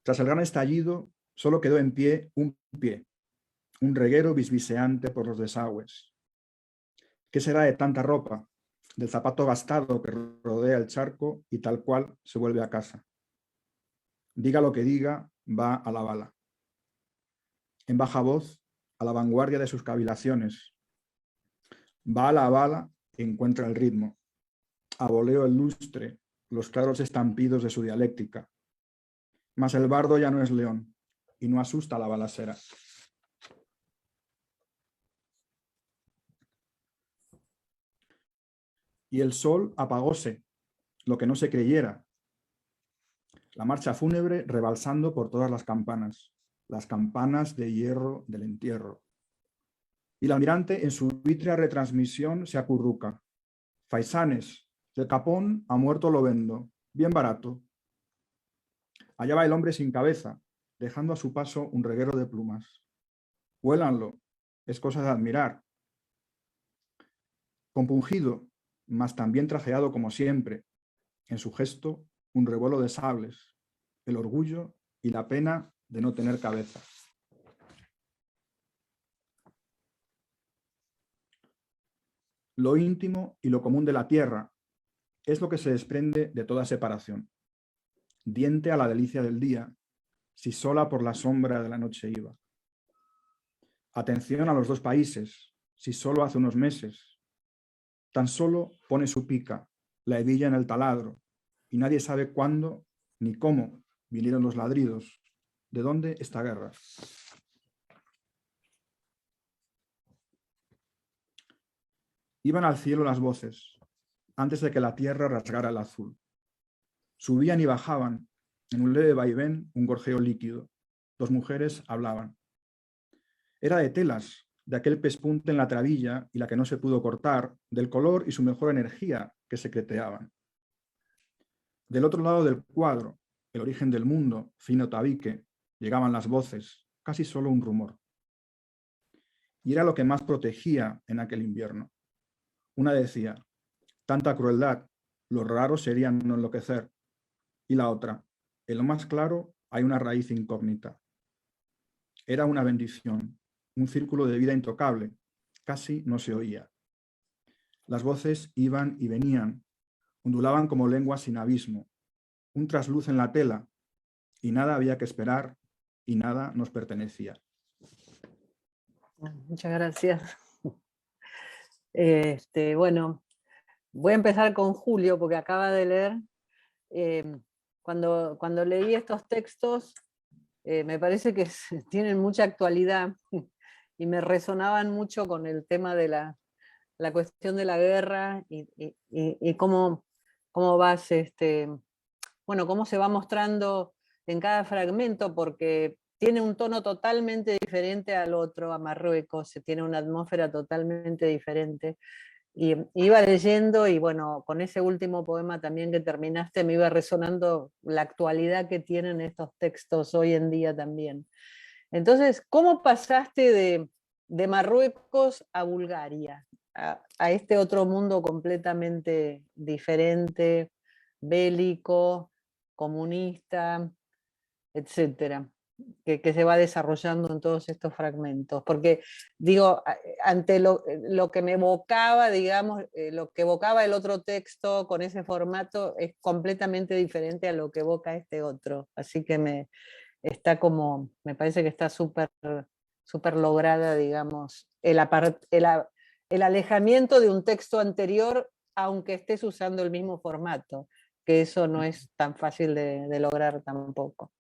S2: Tras el gran estallido, solo quedó en pie, un reguero bisbiseante por los desagües. ¿Qué será de tanta ropa? Del zapato gastado que rodea el charco y tal cual se vuelve a casa. Diga lo que diga, va a la bala. En baja voz, a la vanguardia de sus cavilaciones. Va a la bala y encuentra el ritmo. A voleo el lustre, los claros estampidos de su dialéctica. Mas el bardo ya no es león y no asusta a la balacera. Y el sol apagóse, lo que no se creyera. La marcha fúnebre rebalsando por todas las campanas de hierro del entierro. Y el almirante en su vítrea retransmisión se acurruca. Faisanes, el capón ha muerto lo vendo, bien barato. Allá va el hombre sin cabeza, dejando a su paso un reguero de plumas. Huélanlo, es cosa de admirar. compungido, mas también trajeado como siempre, en su gesto un revuelo de sables, el orgullo y la pena de no tener cabeza. Lo íntimo y lo común de la tierra es lo que se desprende de toda separación. Diente a la delicia del día, si sola por la sombra de la noche iba. Atención a los dos países, si solo hace unos meses. Tan solo pone su pica, la hebilla en el taladro, y nadie sabe cuándo ni cómo vinieron los ladridos. ¿De dónde esta guerra? Iban al cielo las voces, antes de que la tierra rasgara el azul. Subían y bajaban, en un leve vaivén, un gorjeo líquido. Dos mujeres hablaban. Era de telas, de aquel pespunte en la trabilla y la que no se pudo cortar, del color y su mejor energía que secreteaban. Del otro lado del cuadro, el origen del mundo, fino tabique, llegaban las voces, casi solo un rumor. Y era lo que más protegía en aquel invierno. Una decía, tanta crueldad, lo raro sería no enloquecer. Y la otra, en lo más claro hay una raíz incógnita. Era una bendición, un círculo de vida intocable, casi no se oía. Las voces iban y venían, ondulaban como lenguas sin abismo, un trasluz en la tela, y nada había que esperar, y nada nos pertenecía.
S1: Muchas gracias. Bueno, voy a empezar con Julio, porque acaba de leer. Cuando leí estos textos, me parece que tienen mucha actualidad y me resonaban mucho con el tema de la cuestión de la guerra y cómo vas, bueno, cómo se va mostrando en cada fragmento, porque tiene un tono totalmente diferente al otro, a Marruecos, tiene una atmósfera totalmente diferente. Y iba leyendo y bueno, con ese último poema también que terminaste, me iba resonando la actualidad que tienen estos textos hoy en día también. Entonces, ¿cómo pasaste de Marruecos a Bulgaria, a este otro mundo completamente diferente, bélico, comunista, etcétera, que se va desarrollando en todos estos fragmentos? Porque, digo, ante lo que me evocaba, digamos, lo que evocaba el otro texto con ese formato es completamente diferente a lo que evoca este otro. Así que me parece que está súper lograda, digamos, el alejamiento de un texto anterior, aunque estés usando el mismo formato, que eso no es tan fácil de lograr tampoco.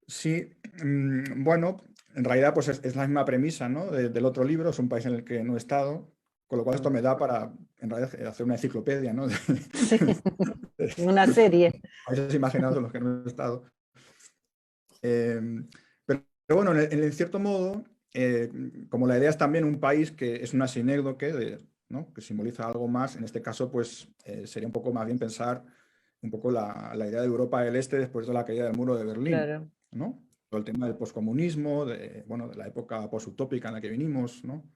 S2: Sí, bueno, en realidad pues es la misma premisa, ¿no? Del otro libro, es un país en el que no he estado, con lo cual esto me da para, en realidad, hacer una enciclopedia, ¿no?
S1: Sí, una serie.
S2: Países imaginados en los que no he estado. Pero bueno, en cierto modo, como la idea es también un país que es una sinécdoque, ¿no? Que simboliza algo más, en este caso pues sería un poco más bien pensar un poco la idea de Europa del Este después de la caída del muro de Berlín.
S1: Claro.
S2: ¿No? Todo el tema del poscomunismo, de la época posutópica en la que vinimos, ¿no?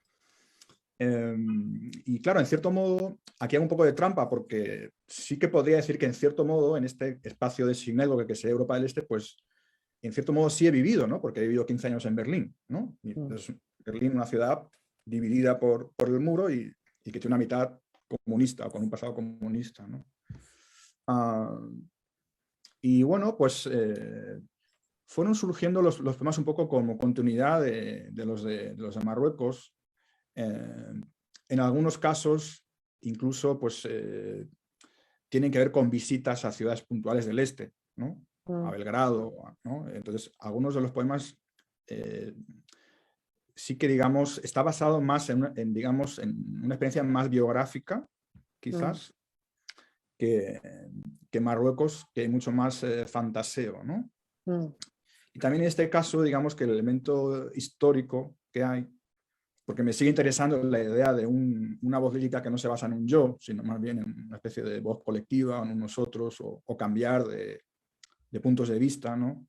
S2: Y claro, en cierto modo, aquí hago un poco de trampa, porque sí que podría decir que en cierto modo, en este espacio de sinécdoque que sea Europa del Este, pues en cierto modo sí he vivido, ¿no? Porque he vivido 15 años en Berlín, ¿no? Y entonces, Berlín, una ciudad dividida por el muro y que tiene una mitad comunista, o con un pasado comunista, ¿no? Y bueno, pues fueron surgiendo los poemas un poco como continuidad de los de Marruecos. En algunos casos, incluso, pues tienen que ver con visitas a ciudades puntuales del este, ¿no? A Belgrado, ¿no? Entonces, algunos de los poemas sí que, digamos, está basado más digamos, en una experiencia más biográfica, quizás, que Marruecos, que hay mucho más fantaseo, ¿no? Y también en este caso, digamos que el elemento histórico que hay, porque me sigue interesando la idea de una voz lírica que no se basa en un yo, sino más bien en una especie de voz colectiva, en un nosotros, o cambiar de puntos de vista, ¿no?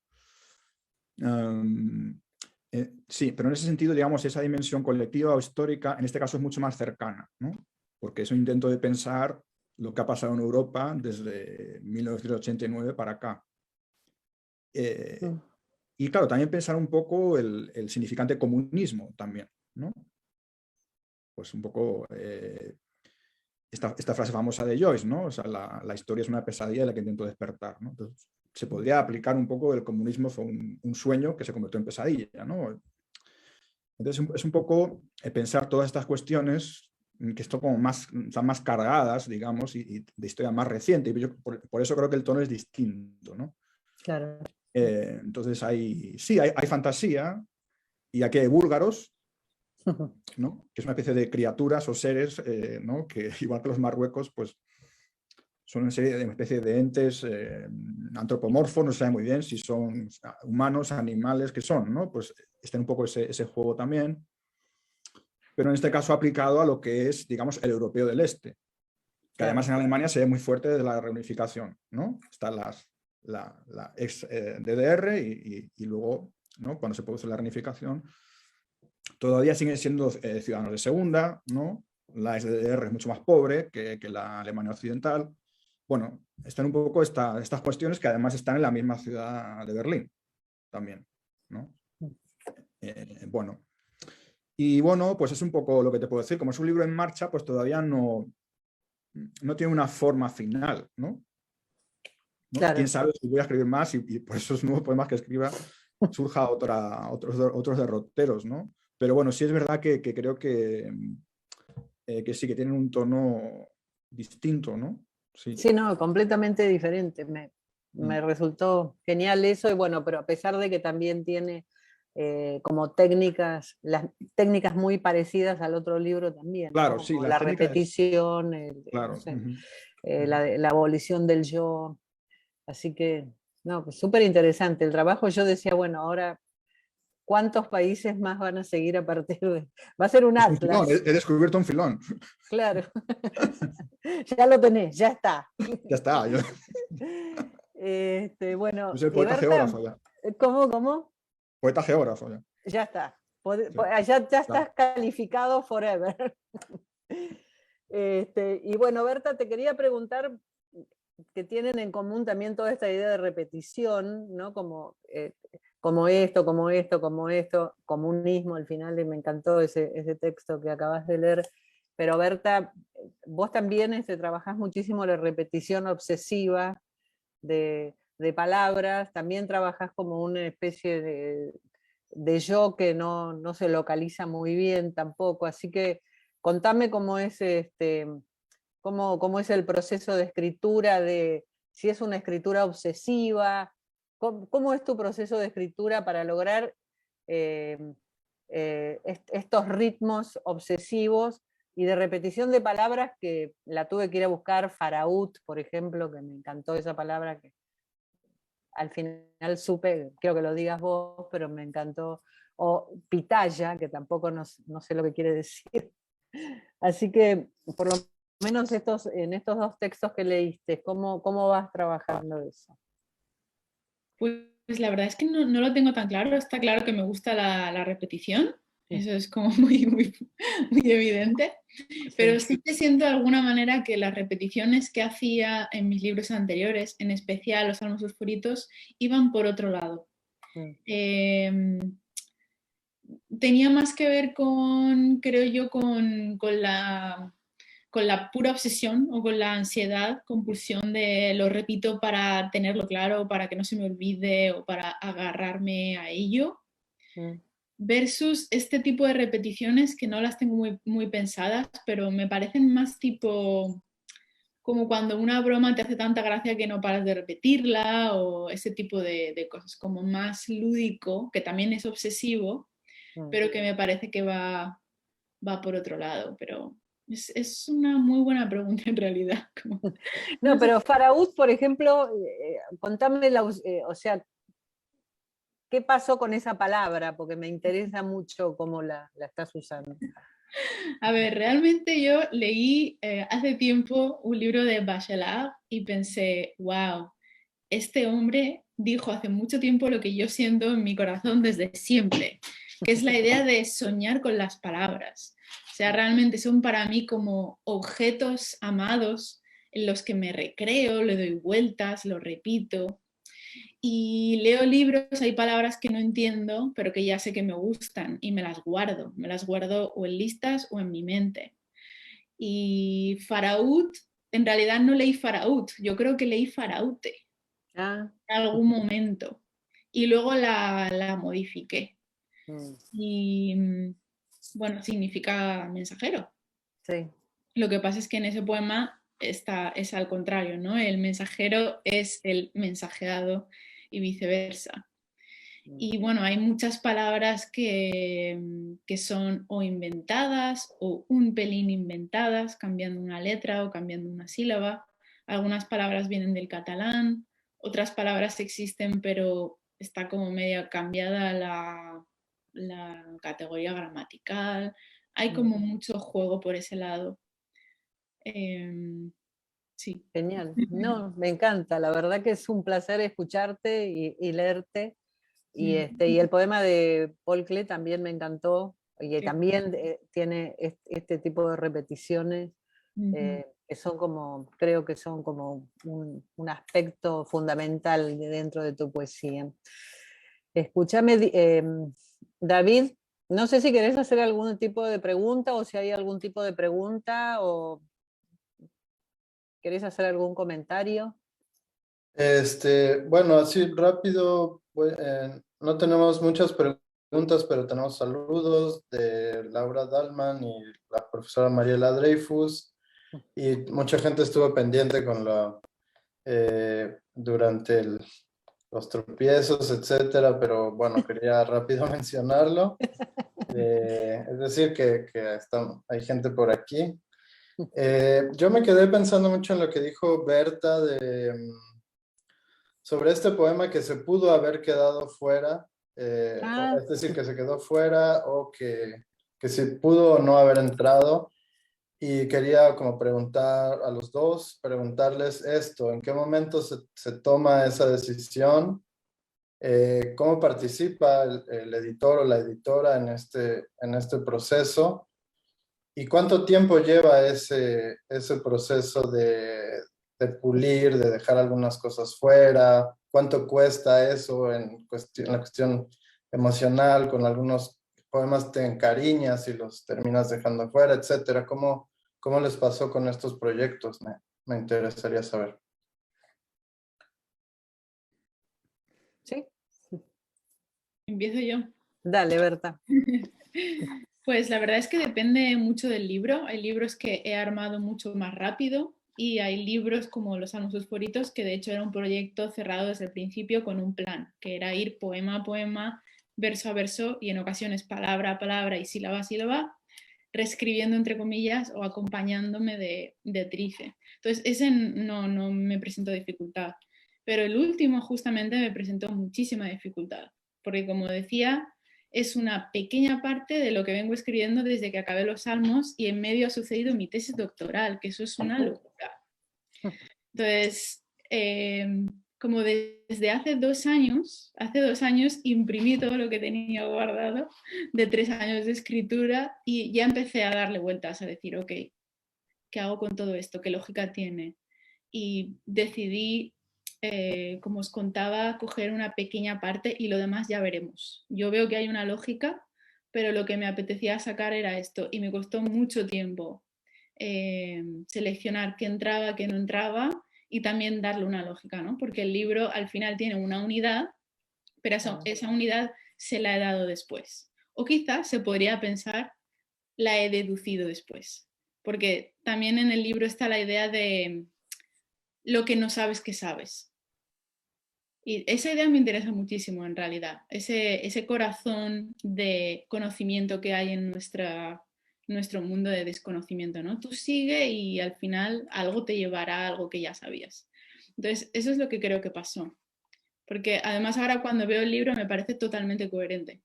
S2: Sí, pero en ese sentido, digamos, esa dimensión colectiva o histórica, en este caso es mucho más cercana, ¿no? Porque es un intento de pensar lo que ha pasado en Europa desde 1989 para acá. Y claro, también pensar un poco el significante comunismo también, ¿no? Pues un poco esta frase famosa de Joyce, ¿no? O sea, la historia es una pesadilla de la que intento despertar, ¿no? Entonces, se podría aplicar un poco el comunismo fue un sueño que se convirtió en pesadilla, ¿no? Entonces es un poco pensar todas estas cuestiones que están como están más cargadas, digamos, y de historia más reciente. Y yo, por eso creo que el tono es distinto, ¿no?
S1: Claro.
S2: Entonces hay fantasía y aquí hay búlgaros, ¿no? Que es una especie de criaturas o seres, ¿no? Que igual que los marruecos, pues son una especie de entes antropomorfos, no se sabe muy bien si son humanos, animales, que son, ¿no? Pues está un poco ese juego también, pero en este caso aplicado a lo que es, digamos, el europeo del este, que
S1: Claro.
S2: además en Alemania se ve muy fuerte desde la reunificación, ¿no? Está la ex DDR y luego, ¿no? Cuando se produce la reunificación, todavía siguen siendo ciudadanos de segunda, ¿no? La ex DDR es mucho más pobre que la Alemania occidental. Bueno, están un poco estas cuestiones que además están en la misma ciudad de Berlín también, ¿no? Bueno, y bueno, pues es un poco lo que te puedo decir. Como es un libro en marcha, pues todavía no tiene una forma final, ¿no?
S1: Claro.
S2: Quién sabe si voy a escribir más y por esos nuevos poemas que escriba surja otros derroteros, ¿no? Pero bueno, sí es verdad que creo que sí, que tienen un tono distinto, ¿no? Sí.
S1: Sí, no, completamente diferente. Me resultó genial eso, y bueno, pero a pesar de que también tiene como las técnicas muy parecidas al otro libro también, ¿no?
S2: Claro, sí,
S1: Como
S2: las
S1: la
S2: técnicas,
S1: repetición,
S2: claro.
S1: no sé,
S2: Ujú.
S1: la abolición del yo. Así que, no, pues súper interesante el trabajo. Yo decía, bueno, ahora, ¿cuántos países más van a seguir a partir de...? Va a ser un
S2: Es un filón,
S1: atlas,
S2: he descubierto un filón.
S1: claro. Ya lo tenés, ya está.
S2: Ya está, yo
S1: Bueno,
S2: soy
S1: y
S2: poeta
S1: Berta,
S2: geógrafo ya.
S1: ¿cómo?
S2: Poeta geógrafo ya.
S1: Ya está.
S2: Sí,
S1: Ya
S2: claro.
S1: estás calificado forever. Y bueno, Berta, te quería preguntar, que tienen en común también toda esta idea de repetición, ¿no? Como esto, como esto, como esto, comunismo al final, y me encantó ese texto que acabas de leer. Pero Berta, vos también trabajás muchísimo la repetición obsesiva de palabras, también trabajás como una especie de yo que no se localiza muy bien tampoco, así que contame cómo es cómo es el proceso de escritura, si es una escritura obsesiva, cómo es tu proceso de escritura para lograr eh, estos ritmos obsesivos y de repetición de palabras, que la tuve que ir a buscar, faraút, por ejemplo, que me encantó esa palabra, que al final supe, creo que lo digas vos, pero me encantó, o pitaya, que tampoco no sé lo que quiere decir. Así que, por lo menos en estos dos textos que leíste, ¿cómo vas trabajando eso?
S4: Pues la verdad es que no lo tengo tan claro. Está claro que me gusta la repetición. Eso es como muy evidente. Pero sí que siento de alguna manera que las repeticiones que hacía en mis libros anteriores, en especial los Salmos Oscuritos, iban por otro lado. Tenía más que ver creo yo, con la pura obsesión o con la ansiedad, compulsión de lo repito para tenerlo claro, para que no se me olvide o para agarrarme a ello, versus este tipo de repeticiones que no las tengo muy pensadas, pero me parecen más tipo como cuando una broma te hace tanta gracia que no paras de repetirla, o ese tipo de cosas, como más lúdico, que también es obsesivo, pero que me parece que va por otro lado, pero es una muy buena pregunta en realidad.
S1: No, pero faraút, por ejemplo, contame, o sea, ¿qué pasó con esa palabra? Porque me interesa mucho cómo la estás usando.
S4: A ver, realmente yo leí hace tiempo un libro de Bachelard y pensé, wow, este hombre dijo hace mucho tiempo lo que yo siento en mi corazón desde siempre, que es la idea de soñar con las palabras. O sea, realmente son para mí como objetos amados en los que me recreo, le doy vueltas, lo repito. Y leo libros, hay palabras que no entiendo, pero que ya sé que me gustan y me las guardo o en listas o en mi mente. Y Faraut, en realidad no leí Faraut, yo creo que leí Faraute
S1: Ah,
S4: en algún momento y luego la modifiqué.
S1: mm,
S4: Y bueno, significa mensajero.
S1: sí.
S4: Lo que pasa es que en ese poema es al contrario, ¿no? El mensajero es el mensajeado y viceversa. Y bueno, hay muchas palabras que son o inventadas o un pelín inventadas, cambiando una letra o cambiando una sílaba. Algunas palabras vienen del catalán, otras palabras existen, pero está como medio cambiada la categoría gramatical. Hay como mucho juego por ese lado. Sí.
S1: Genial. No, me encanta. La verdad que es un placer escucharte y leerte. Y el poema de Paul Klee también me encantó. Y
S4: Qué-
S1: también tiene este tipo de repeticiones
S4: Ujú.
S1: que son como, creo que son como un aspecto fundamental dentro de tu poesía. Escúchame, David, no sé si querés hacer algún tipo de pregunta o si hay algún tipo de pregunta o querés hacer algún comentario.
S5: Bueno, así rápido, no tenemos muchas preguntas, pero tenemos saludos de Laura Dalman y la profesora Mariela Dreyfus, y mucha gente estuvo pendiente durante los tropiezos, etcétera, pero bueno, quería rápido mencionarlo. Es decir, que hay gente por aquí. Yo me quedé pensando mucho en lo que dijo Berta sobre este poema que se pudo haber quedado fuera,
S1: Ah,
S5: es decir, que se quedó fuera o que se pudo o no haber entrado. Y quería como preguntar a los dos, preguntarles esto, ¿en qué momento se toma esa decisión? ¿Cómo participa el editor o la editora en este proceso? ¿Y cuánto tiempo lleva ese proceso de pulir, de dejar algunas cosas fuera? ¿Cuánto cuesta eso en la cuestión emocional? Con algunos poemas te encariñas y los terminas dejando fuera, etcétera. ¿Cómo les pasó con estos proyectos? Me interesaría saber.
S1: sí,
S4: Empiezo yo.
S1: dale, Berta.
S4: Pues la verdad es que depende mucho del libro. Hay libros que he armado mucho más rápido y hay libros como Los Salmos Fosforitos, que de hecho era un proyecto cerrado desde el principio con un plan, que era ir poema a poema, verso a verso y en ocasiones palabra a palabra y sílaba a sílaba, reescribiendo entre comillas o acompañándome de Trice. Entonces ese no me presentó dificultad, pero el último justamente me presentó muchísima dificultad, porque como decía, es una pequeña parte de lo que vengo escribiendo desde que acabé los Salmos y en medio ha sucedido mi tesis doctoral, que eso es una locura. Entonces, como desde hace 2 años imprimí todo lo que tenía guardado de 3 años de escritura y ya empecé a darle vueltas, a decir, ok, ¿qué hago con todo esto? ¿Qué lógica tiene? Y decidí, como os contaba, coger una pequeña parte y lo demás ya veremos. Yo veo que hay una lógica, pero lo que me apetecía sacar era esto y me costó mucho tiempo seleccionar qué entraba, qué no entraba y también darle una lógica, ¿no? Porque el libro al final tiene una unidad, pero esa unidad se la he dado después. O quizás se podría pensar, la he deducido después. Porque también en el libro está la idea de lo que no sabes que sabes. Y esa idea me interesa muchísimo en realidad, ese corazón de conocimiento que hay en nuestro mundo de desconocimiento, ¿no? Tú sigue y al final algo te llevará a algo que ya sabías. Entonces, eso es lo que creo que pasó. Porque además ahora cuando veo el libro me parece totalmente coherente.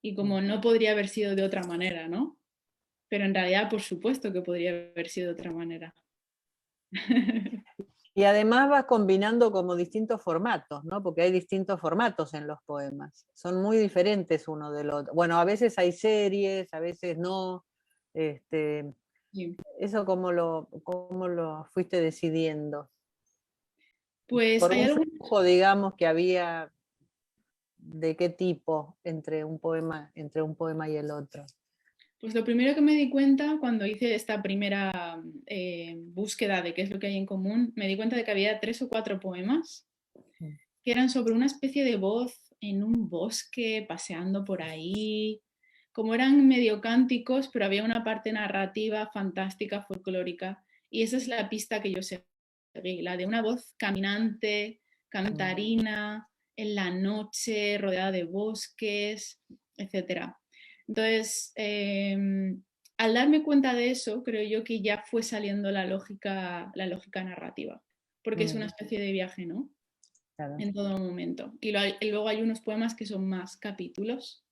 S4: Y como no podría haber sido de otra manera, ¿no? Pero en realidad, por supuesto que podría haber sido de otra manera.
S1: Y además vas combinando como distintos formatos, ¿no? Porque hay distintos formatos en los poemas. Son muy diferentes uno del otro. Bueno, a veces hay series, a veces no.
S4: Sí.
S1: ¿Eso cómo lo fuiste decidiendo?
S4: Pues
S1: Por
S4: hay
S1: un
S4: algo.
S1: flujo, digamos, que había de qué tipo entre un poema y el otro.
S4: Pues lo primero que me di cuenta cuando hice esta primera búsqueda de qué es lo que hay en común, me di cuenta de que había 3 o 4 poemas que eran sobre una especie de voz en un bosque, paseando por ahí. Como eran medio cánticos, pero había una parte narrativa fantástica, folclórica. Y esa es la pista que yo seguí, la de una voz caminante, cantarina, en la noche, rodeada de bosques, etc. Entonces, al darme cuenta de eso, creo yo que ya fue saliendo la lógica narrativa, porque es una especie de viaje, ¿no?
S1: Claro.
S4: En todo momento. Y luego hay unos poemas que son más capítulos.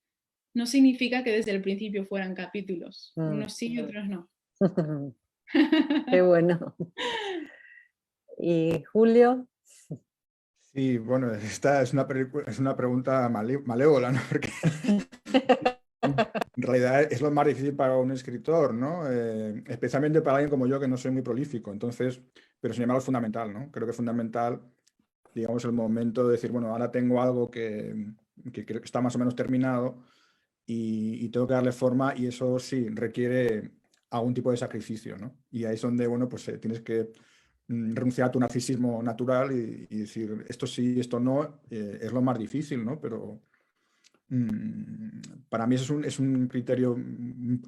S4: No significa que desde el principio fueran capítulos. Unos sí y otros no.
S1: Qué bueno. ¿Y Julio?
S2: Sí, bueno, esta es una pregunta malévola, ¿no? Porque en realidad es lo más difícil para un escritor, ¿no? Especialmente para alguien como yo que no soy muy prolífico. Entonces, pero sin embargo es fundamental, ¿no? Creo que es fundamental, digamos, el momento de decir, bueno, ahora tengo algo que creo que está más o menos terminado y tengo que darle forma y eso sí requiere algún tipo de sacrificio, ¿no? Y ahí es donde, bueno, pues tienes que renunciar a tu narcisismo natural y decir, esto sí, esto no, es lo más difícil, ¿no? Pero para mí eso es un criterio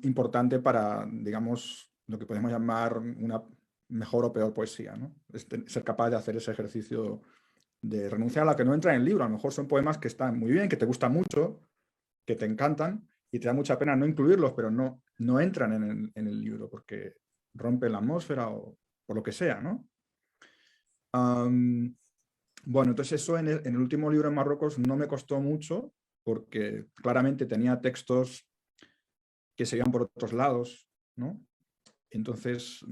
S2: importante para, digamos, lo que podemos llamar una mejor o peor poesía, ¿no? Es ser capaz de hacer ese ejercicio de renunciar a la que no entra en el libro. A lo mejor son poemas que están muy bien, que te gustan mucho, que te encantan y te da mucha pena no incluirlos, pero no entran en el libro porque rompen la atmósfera o por lo que sea, ¿no? Bueno, entonces eso en el último libro en Marruecos no me costó mucho porque claramente tenía textos que se iban por otros lados, ¿no? Entonces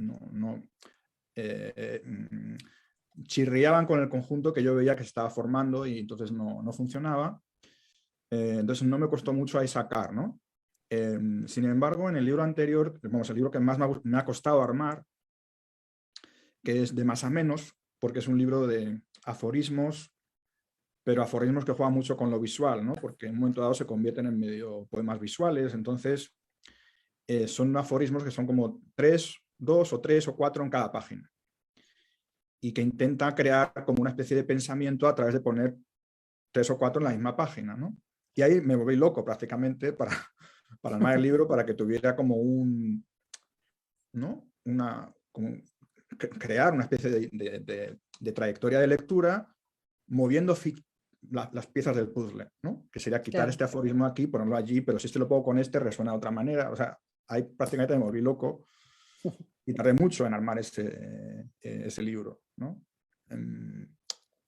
S2: chirriaban con el conjunto que yo veía que se estaba formando y entonces no funcionaba. Entonces no me costó mucho ahí sacar, ¿no? Sin embargo, en el libro anterior, vamos, el libro que más me ha costado armar, que es de más a menos, porque es un libro de aforismos, pero aforismos que juegan mucho con lo visual, ¿no? Porque en un momento dado se convierten en medio poemas visuales, entonces son aforismos que son como 2 o 3 o 4 en cada página y que intenta crear como una especie de pensamiento a través de poner 3 o 4 en la misma página, ¿no? Y ahí me volví loco prácticamente para armar el libro, para que tuviera como ¿no? Crear una especie de trayectoria de lectura moviendo las piezas del puzzle, ¿no? Que sería quitar este aforismo aquí, ponerlo allí, pero si este lo pongo con este, resuena de otra manera. O sea, ahí prácticamente me volví loco y tardé mucho en armar ese libro, ¿no?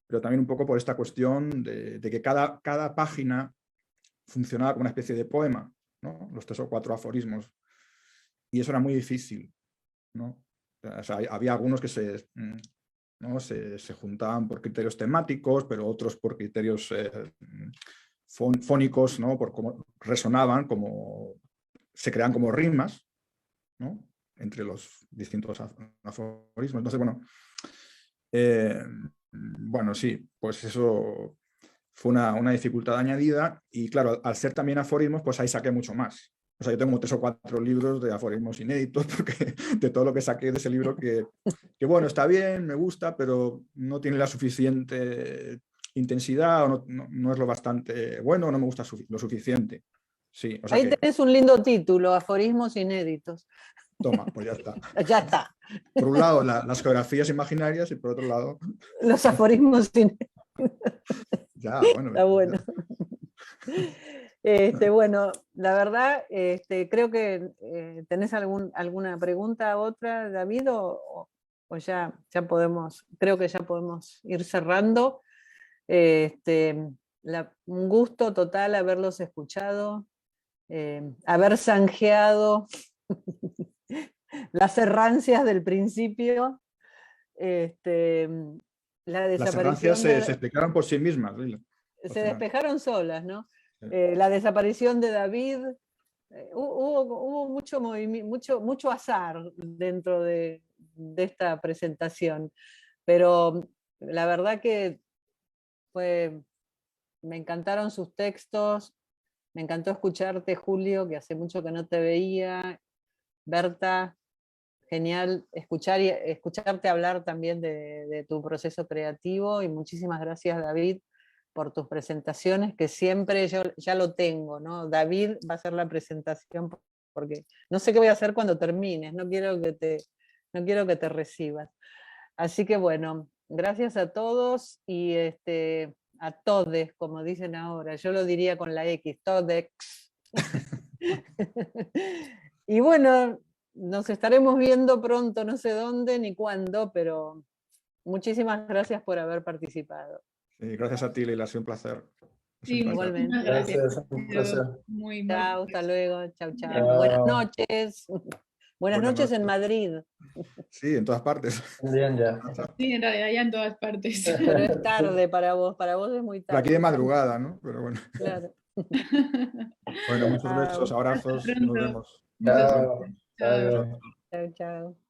S2: Pero también un poco por esta cuestión de que cada página funcionaba como una especie de poema, ¿no? Los 3 o 4 aforismos. Y eso era muy difícil, ¿no? O sea, había algunos que ¿no? se juntaban por criterios temáticos, pero otros por criterios fónicos, ¿no? Por cómo resonaban, como se crean como rimas, ¿no? Entre los distintos aforismos. Entonces, bueno, sí, pues eso fue una dificultad añadida y claro, al ser también aforismos, pues ahí saqué mucho más. O sea, yo tengo como 3 o 4 libros de aforismos inéditos porque de todo lo que saqué de ese libro que bueno, está bien, me gusta, pero no tiene la suficiente intensidad o no es lo bastante bueno o no me gusta lo suficiente. Sí, o sea
S1: Ahí
S2: que,
S1: tenés un lindo título, Aforismos Inéditos.
S2: toma, pues ya está.
S1: Ya está.
S2: Por un lado, las geografías imaginarias y por otro lado,
S1: Los aforismos inéditos.
S2: ya, bueno.
S1: Está bueno. Bueno, la verdad, creo que tenés alguna pregunta, otra, David, o ya podemos, creo que ya podemos ir cerrando. Un gusto total haberlos escuchado, haber zanjeado las errancias del principio. La
S2: Las
S1: desaparición
S2: errancias se
S1: de-
S2: explicaron por sí mismas. ¿Sí?
S1: se
S2: final.
S1: despejaron solas, ¿no?
S2: Sí.
S1: La desaparición de David, hubo mucho azar dentro de esta presentación, pero la verdad que me encantaron sus textos, me encantó escucharte, Julio, que hace mucho que no te veía, Berta, genial escucharte hablar también de tu proceso creativo, y muchísimas gracias, David, por tus presentaciones, que siempre yo ya lo tengo, ¿no? David va a hacer la presentación porque no sé qué voy a hacer cuando termines, no quiero que te recibas. Así que bueno, gracias a todos y a todes, como dicen ahora, yo lo diría con la X, todex. Y bueno, nos estaremos viendo pronto, no sé dónde ni cuándo, pero muchísimas gracias por haber participado.
S2: Sí, gracias a ti, Leila, ha sido un placer.
S4: Sí,
S1: Igualmente.
S4: muchísimas gracias.
S5: Gracias, un
S4: Ha sido
S5: placer.
S4: muy
S1: Chao, hasta luego, chao, chao.
S4: Chao.
S1: Buenas noches. Buenas
S2: Buenas
S1: noches en
S2: noches.
S1: Madrid,
S2: Sí, en todas partes.
S5: Bien, ya.
S4: Sí, en realidad ya en todas partes.
S1: pero es tarde para vos es muy
S2: Pero
S1: tarde.
S2: aquí de madrugada, ¿no? Pero bueno.
S1: Claro.
S2: Bueno, muchos
S1: Chao.
S2: besos, abrazos,
S4: Hasta
S2: nos
S4: pronto.
S2: vemos.
S4: Muchas
S5: Chao.
S4: gracias. Chao.
S5: Chao.
S1: Chao, chao.